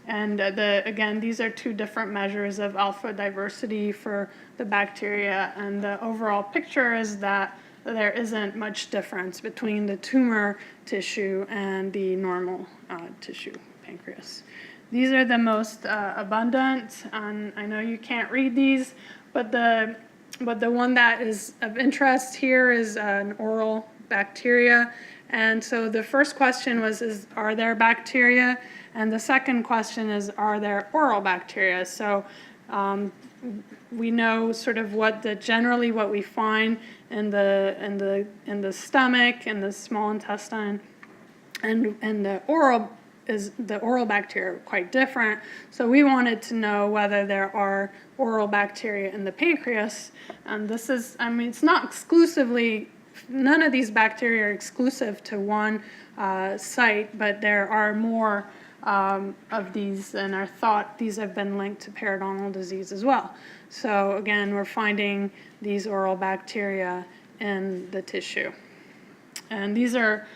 And again, these are two different measures of alpha diversity for the bacteria. And the overall picture is that there isn't much difference between the tumor tissue and the normal tissue, pancreas. These are the most abundant, and I know you can't read these, but the one that is of interest here is an oral bacteria. And so the first question was, are there bacteria? And the second question is, are there oral bacteria? So we know sort of generally what we find in the stomach and the small intestine, and the oral bacteria are quite different. So we wanted to know whether there are oral bacteria in the pancreas. And this is, it's not exclusively, none of these bacteria are exclusive to one site, but there are more of these, and are thought these have been linked to Paradonnell disease as well. So again, we're finding these oral bacteria in the tissue. And these are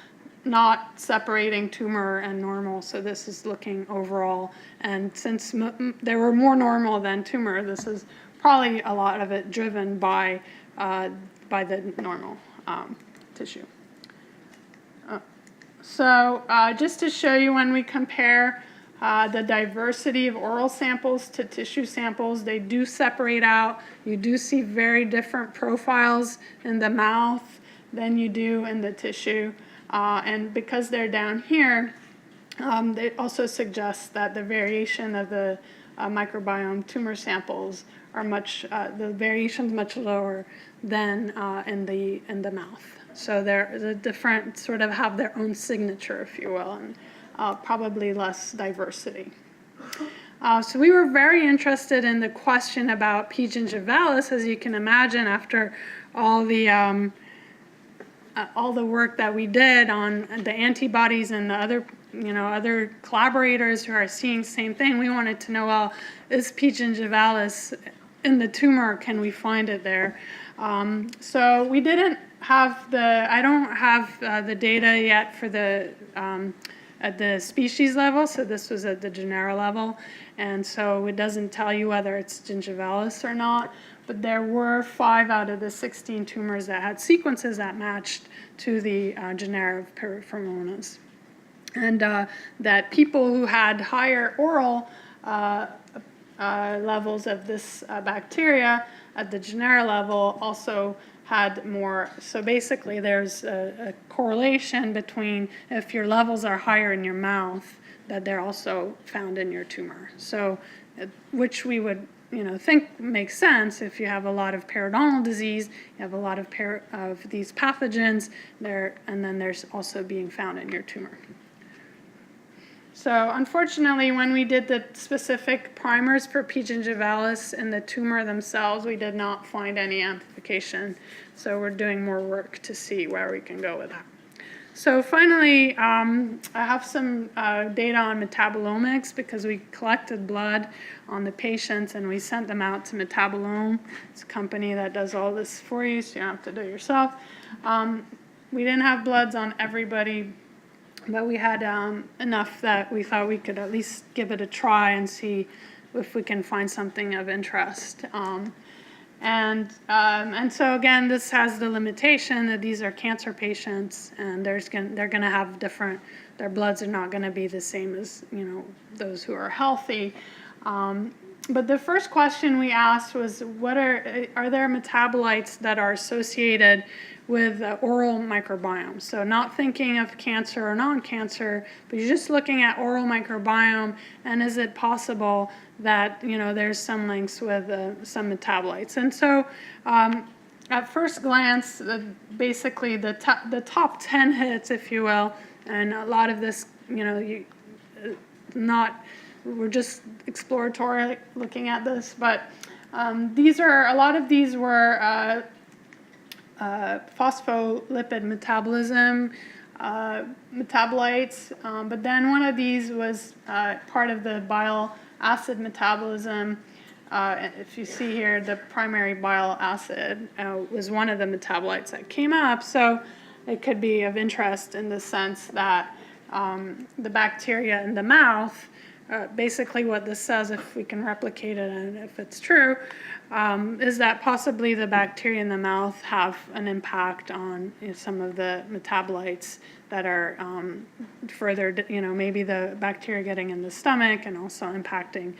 not separating tumor and normal, so this is looking overall. And since there were more normal than tumor, this is probably a lot of it driven by the normal tissue. So just to show you, when we compare the diversity of oral samples to tissue samples, they do separate out. You do see very different profiles in the mouth than you do in the tissue. And because they're down here, it also suggests that the variation of the microbiome tumor samples are the variation's much lower than in the mouth. So they're the different, sort of have their own signature, if you will, and probably less diversity. So we were very interested in the question about P. gingivalis, as you can imagine, after all the work that we did on the antibodies and the other collaborators who are seeing the same thing. We wanted to know, well, is P. gingivalis in the tumor? Can we find it there? So we didn't have I don't have the data yet for at the species level, so this was at the genera level, and so it doesn't tell you whether it's gingivalis or not, but there were 5 out of the 16 tumors that had sequences that matched to the genera of Piriformonas. And that people who had higher oral levels of this bacteria at the genera level also had more. So basically there's a correlation between, if your levels are higher in your mouth, that they're also found in your tumor. So which we would think makes sense. If you have a lot of Paradonnell disease, you have a lot of these pathogens there, and then there's also being found in your tumor. So unfortunately, when we did the specific primers for P. gingivalis in the tumor themselves, we did not find any amplification. So we're doing more work to see where we can go with that. So finally, I have some data on metabolomics, because we collected blood on the patients and we sent them out to Metabolome. It's a company that does all this for you, so you don't have to do it yourself. We didn't have bloods on everybody, but we had enough that we thought we could at least give it a try and see if we can find something of interest. And so again, this has the limitation that these are cancer patients, and they're going to have their bloods are not going to be the same as those who are healthy. But the first question we asked was, are there metabolites that are associated with oral microbiome? So not thinking of cancer or non-cancer, but you're just looking at oral microbiome, and is it possible that there's some links with some metabolites? And so at first glance, basically the top 10 hits, if you will, and a lot of this, we're just exploratory looking at this, but a lot of these were phospholipid metabolism metabolites, but then one of these was part of the bile acid metabolism. If you see here, the primary bile acid was one of the metabolites that came up, so it could be of interest in the sense that the bacteria in the mouth, basically what this says, if we can replicate it and if it's true, is that possibly the bacteria in the mouth have an impact on some of the metabolites that are further, maybe the bacteria getting in the stomach and also impacting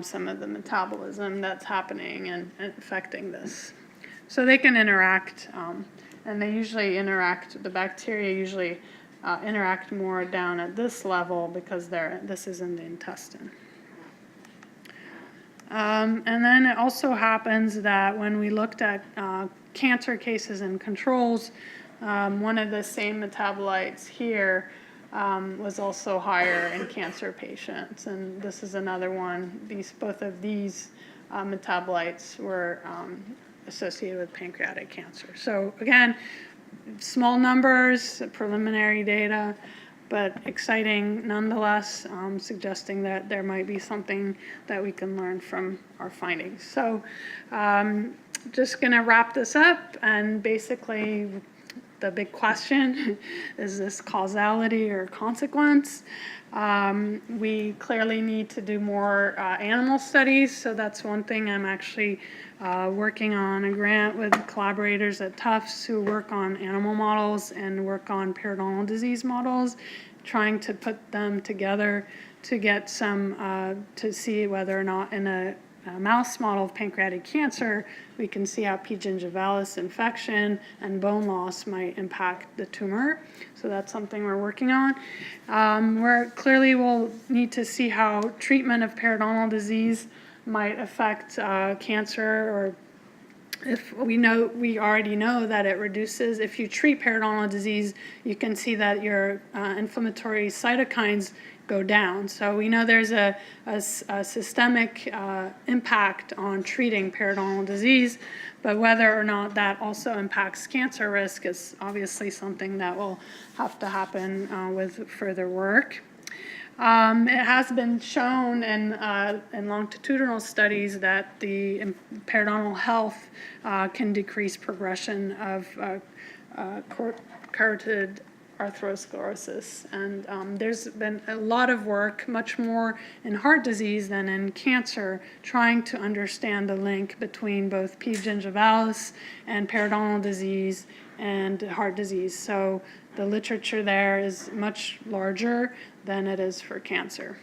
some of the metabolism that's happening and affecting this. So they can interact, and they usually interact, the bacteria usually interact more down at this level because this is in the intestine. And then it also happens that when we looked at cancer cases and controls, one of the same metabolites here was also higher in cancer patients. And this is another one. Both of these metabolites were associated with pancreatic cancer. So again, small numbers, preliminary data, but exciting nonetheless, suggesting that there might be something that we can learn from our findings. So just going to wrap this up, and basically the big question, is this causality or consequence? We clearly need to do more animal studies, so that's one thing I'm actually working on a grant with collaborators at Tufts who work on animal models and work on Paradonnell disease models, trying to put them together to get some, to see whether or not in a mouse model of pancreatic cancer, we can see how P. gingivalis infection and bone loss might impact the tumor. So that's something we're working on. Clearly we'll need to see how treatment of Paradonnell disease might affect cancer, or if we already know that it reduces, if you treat Paradonnell disease, you can see that your inflammatory cytokines go down. So we know there's a systemic impact on treating Paradonnell disease, but whether or not that also impacts cancer risk is obviously something that will have to happen with further work. It has been shown in longitudinal studies that the Paradonnell health can decrease progression of carotid atherosclerosis. And there's been a lot of work, much more in heart disease than in cancer, trying to understand the link between both P. gingivalis and Paradonnell disease and heart disease. So the literature there is much larger than it is for cancer.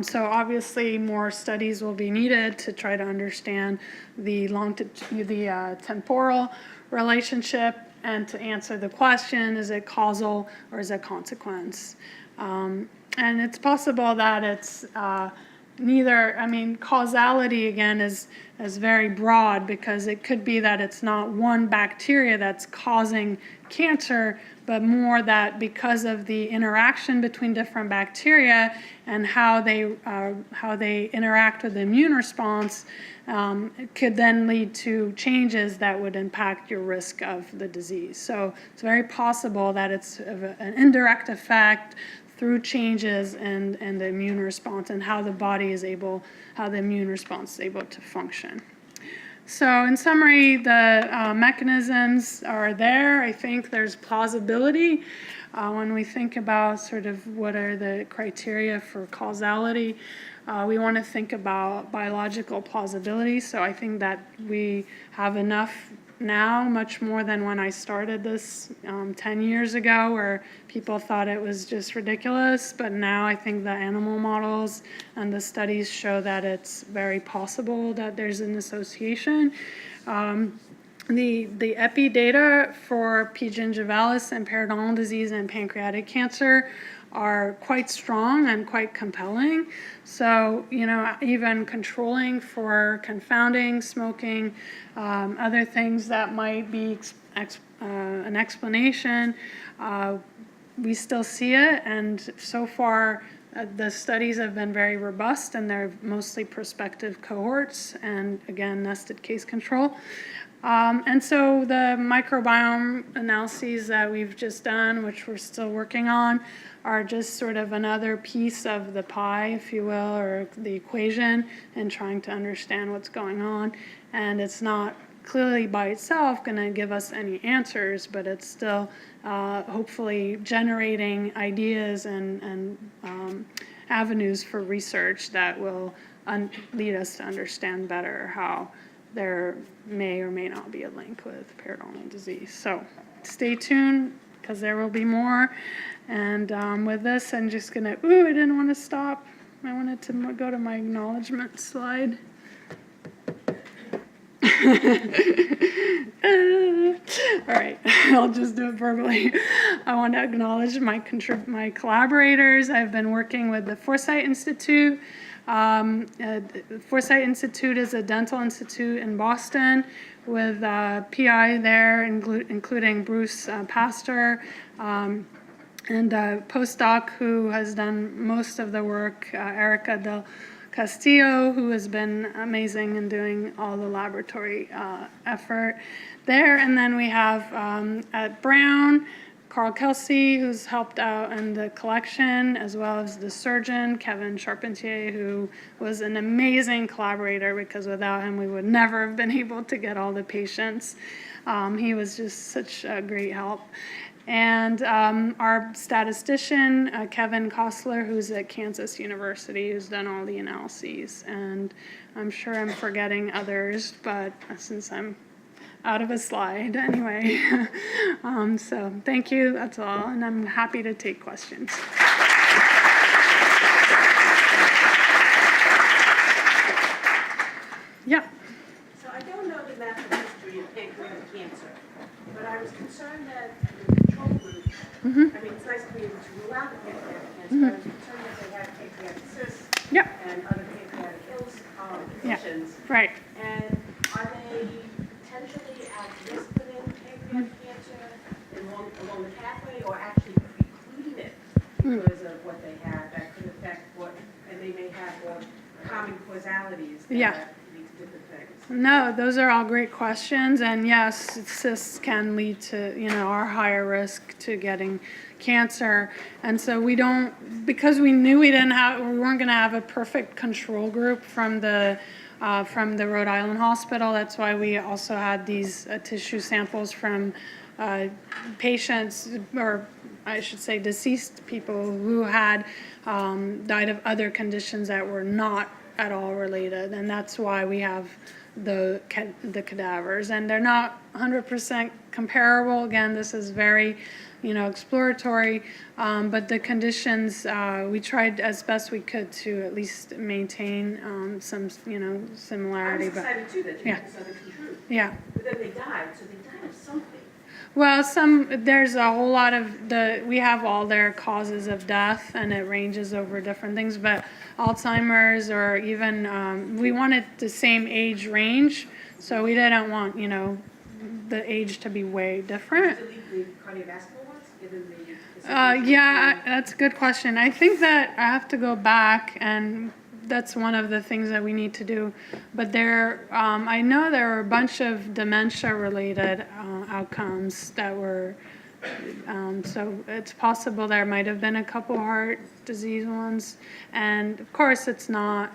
So obviously more studies will be needed to try to understand the temporal relationship and to answer the question, is it causal or is it consequence? And it's possible that it's neither. I mean, causality again is very broad, because it could be that it's not one bacteria that's causing cancer, but more that because of the interaction between different bacteria and how they interact with the immune response, it could then lead to changes that would impact your risk of the disease. So it's very possible that it's an indirect effect through changes in the immune response and how the immune response is able to function. So in summary, the mechanisms are there. I think there's plausibility when we think about sort of what are the criteria for causality. We want to think about biological plausibility. So I think that we have enough now, much more than when I started this 10 years ago, where people thought it was just ridiculous. But now I think the animal models and the studies show that it's very possible that there's an association. The epi data for P. gingivalis and Paradonnell disease and pancreatic cancer are quite strong and quite compelling. So, even controlling for confounding, smoking, other things that might be an explanation, we still see it, and so far The studies have been very robust, and they're mostly prospective cohorts, and again, nested case control. And so the microbiome analyses that we've just done, which we're still working on, are just sort of another piece of the pie, if you will, or the equation, and trying to understand what's going on. And it's not clearly by itself going to give us any answers, but it's still hopefully generating ideas and avenues for research that will lead us to understand better how there may or may not be a link with Paradonnell disease. So stay tuned, because there will be more. And with this, I'm just going to, I didn't want to stop. I wanted to go to my acknowledgement slide. All right, I'll just do it verbally. I want to acknowledge my collaborators. I've been working with the Foresight Institute. Foresight Institute is a dental institute in Boston with PI there, including Bruce Pastor, and a postdoc who has done most of the work, Erica Del Castillo, who has been amazing in doing all the laboratory effort there. And then we have at Brown, Carl Kelsey, who's helped out in the collection, as well as the surgeon, Kevin Charpentier, who was an amazing collaborator, because without him, we would never have been able to get all the patients. He was just such a great help. And our statistician, Kevin Kostler, who's at Kansas University, who's done all the analyses. And I'm sure I'm forgetting others, but since I'm out of a slide anyway. So thank you, that's all, and I'm happy to take questions. Yeah. So I don't know the natural history of pancreatic cancer, but I was concerned that the control group, I mean, it's nice to be able to rule out the pancreatic cancer, but I was concerned that they had pancreatic cysts and other pancreatic conditions. Right. And are they potentially at risk for pancreatic cancer along the pathway, or actually precluding it because of what they have that could affect what, and they may have common causalities that lead to different things? No, those are all great questions, and yes, cysts can lead to, are higher risk to getting cancer. And so we don't, because we knew we weren't going to have a perfect control group from the Rhode Island hospital. That's why we also had these tissue samples from patients, or I should say deceased people who had died of other conditions that were not at all related. And that's why we have the cadavers. And they're not 100% comparable. Again, this is very exploratory, but the conditions, we tried as best we could to at least maintain some, similarity. I was excited too that you had this other control. Yeah. But then they died, so they died of something. Well, there's a whole lot of we have all their causes of death, and it ranges over different things, but Alzheimer's, or even, we wanted the same age range, so we didn't want, the age to be way different. Delete the cardiovascular ones, given the Yeah, that's a good question. I think that I have to go back, and that's one of the things that we need to do. But I know there were a bunch of dementia-related outcomes that were, so it's possible there might have been a couple heart disease ones. And of course, none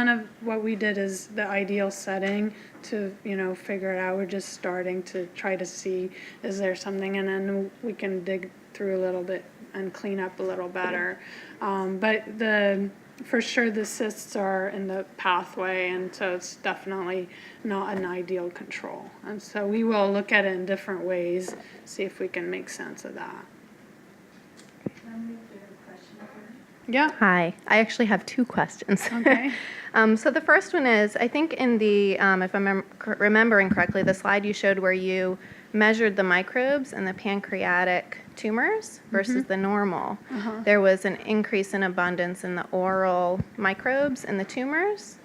of what we did is the ideal setting to, figure it out. We're just starting to try to see, is there something, and then we can dig through a little bit and clean up a little better. But for sure the cysts are in the pathway, and so it's definitely not an ideal control. And so we will look at it in different ways, see if we can make sense of that. Yeah. Hi. I actually have two questions. Okay. So the first one is, I think in the, if I'm remembering correctly, the slide you showed where you measured the microbes in the pancreatic tumors versus the normal, there was an increase in abundance in the oral microbes in the tumors.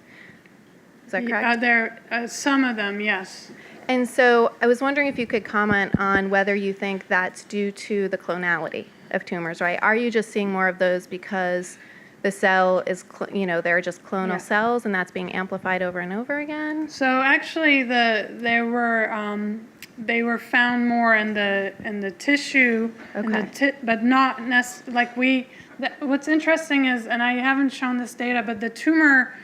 Is that correct? There some of them, yes. And so I was wondering if you could comment on whether you think that's due to the clonality. of tumors, right? Are you just seeing more of those because the cell is, they're just clonal cells and that's being amplified over and over again? So actually, they were found more in the tissue, but not necessarily what's interesting is, and I haven't shown this data, but the tumor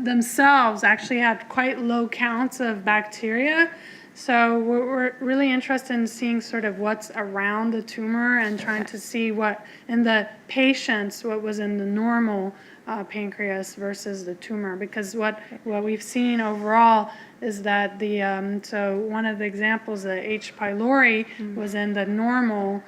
themselves actually had quite low counts of bacteria. So we're really interested in seeing sort of what's around the tumor and trying to see what in the patients, what was in the normal pancreas versus the tumor, because what we've seen overall is that so one of the examples, the H. pylori, was in the normal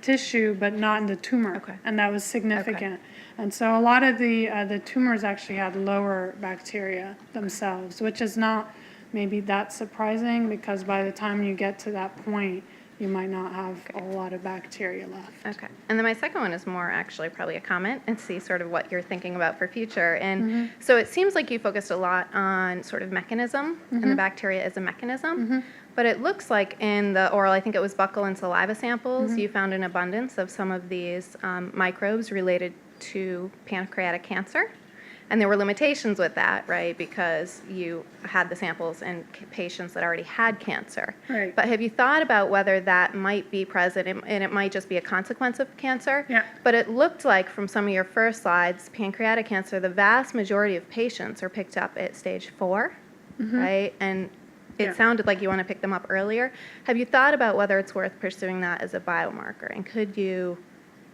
tissue but not in the tumor, and that was significant. And so a lot of the tumors actually had lower bacteria themselves, which is not maybe that surprising, because by the time you get to that point, you might not have a lot of bacteria left. Okay. And then my second one is more actually probably a comment and see sort of what you're thinking about for future. And so it seems like you focused a lot on sort of mechanism and the bacteria as a mechanism. But it looks like in the oral, I think it was buccal and saliva samples, you found an abundance of some of these microbes related to pancreatic cancer. And there were limitations with that, right? Because you had the samples in patients that already had cancer. Right. But have you thought about whether that might be present, and it might just be a consequence of cancer? Yeah. But it looked like from some of your first slides, pancreatic cancer, the vast majority of patients are picked up at stage 4, right? And it sounded like you want to pick them up earlier. Have you thought about whether it's worth pursuing that as a biomarker? And could you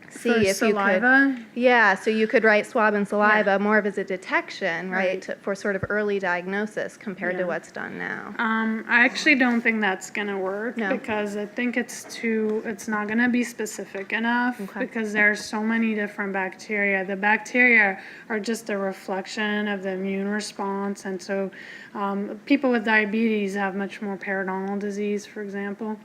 see For if saliva? you could, so you could write swab and saliva more of as a detection, right, for sort of early diagnosis compared to what's done now. I actually don't think that's gonna work, No. because I think it's not gonna be specific enough, because there are so many different bacteria. The bacteria are just a reflection of the immune response, and so people with diabetes have much more Paradonnell disease, for example.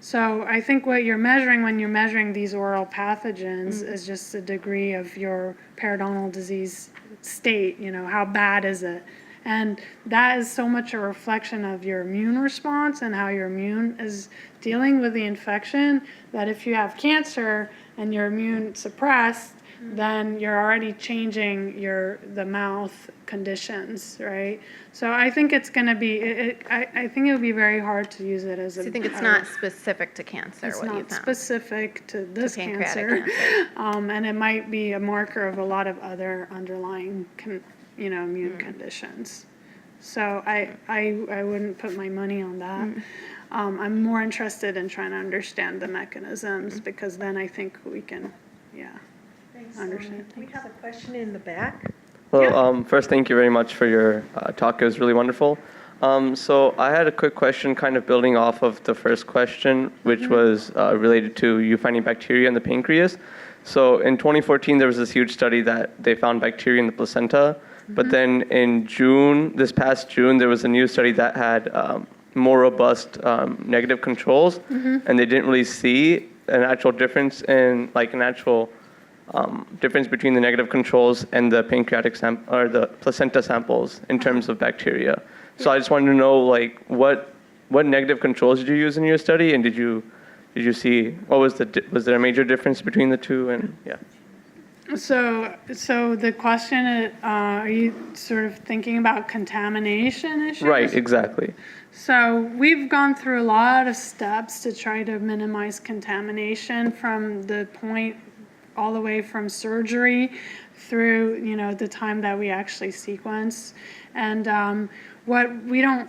So I think what you're measuring when you're measuring these oral pathogens is just the degree of your Paradonnell disease state, how bad is it? And that is so much a reflection of your immune response and how your immune is dealing with the infection, that if you have cancer and your immune suppressed, then you're already changing the mouth conditions, right? So I think it's going to be, I think it would be very hard to use it as a... So you think it's not specific to cancer, It's what you not found? specific to this pancreatic cancer. And it might be a marker of a lot of other underlying, immune conditions. So I wouldn't put my money on that. I'm more interested in trying to understand the mechanisms, because then I think we can, understand. We have a question in the back. Well, first, thank you very much for your talk. It was really wonderful. So I had a quick question kind of building off of the first question, which was related to you finding bacteria in the pancreas. So in 2014, there was this huge study that they found bacteria in the placenta. But then in this past June, there was a new study that had more robust negative controls. And they didn't really see an actual difference in, difference between the negative controls and the pancreatic or the placenta samples in terms of bacteria. So I just wanted to know, what negative controls did you use in your study, and did you see was there a major difference between the two? And So the question is, are you sort of thinking about contamination issues? Right, exactly. So we've gone through a lot of steps to try to minimize contamination from the point all the way from surgery through, the time that we actually sequence. And what we don't,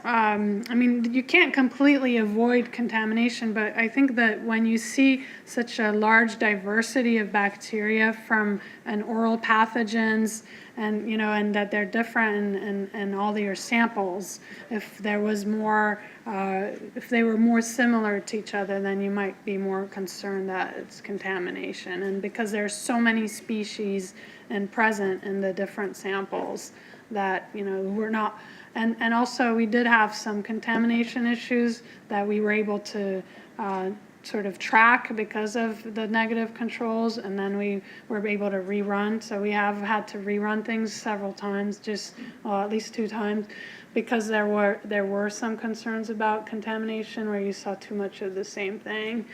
you can't completely avoid contamination, but I think that when you see such a large diversity of bacteria from an oral pathogens, and and that they're different in all your samples, if there was more, if they were more similar to each other, then you might be more concerned that it's contamination. And because there's so many species and present in the different samples, that we're not, and also we did have some contamination issues that we were able to sort of track because of the negative controls, and then we were able to rerun. So we have had to rerun things several times, at least 2 times, because there were some concerns about contamination where you saw too much of the same thing.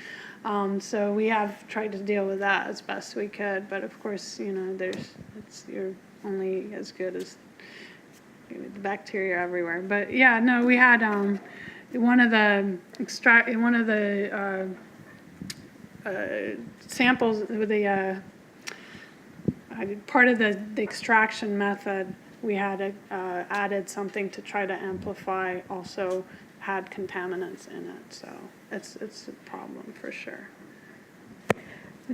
So we have tried to deal with that as best we could, but of course, you're only as good as the bacteria everywhere. But yeah, no, we had one of the samples with the part of the extraction method, we had added something to try to amplify, also had contaminants in it, so it's a problem for sure.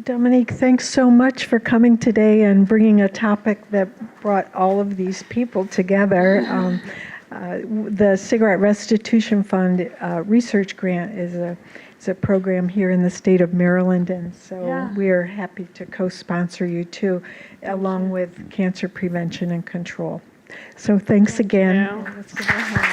Dominique, thanks so much for coming today and bringing a topic that brought all of these people together. The Cigarette Restitution Fund research grant is a program here in the state of Maryland, and so Yeah. we are happy to co-sponsor you too, along with cancer prevention and control. So thanks again. you. Let's give her a hand.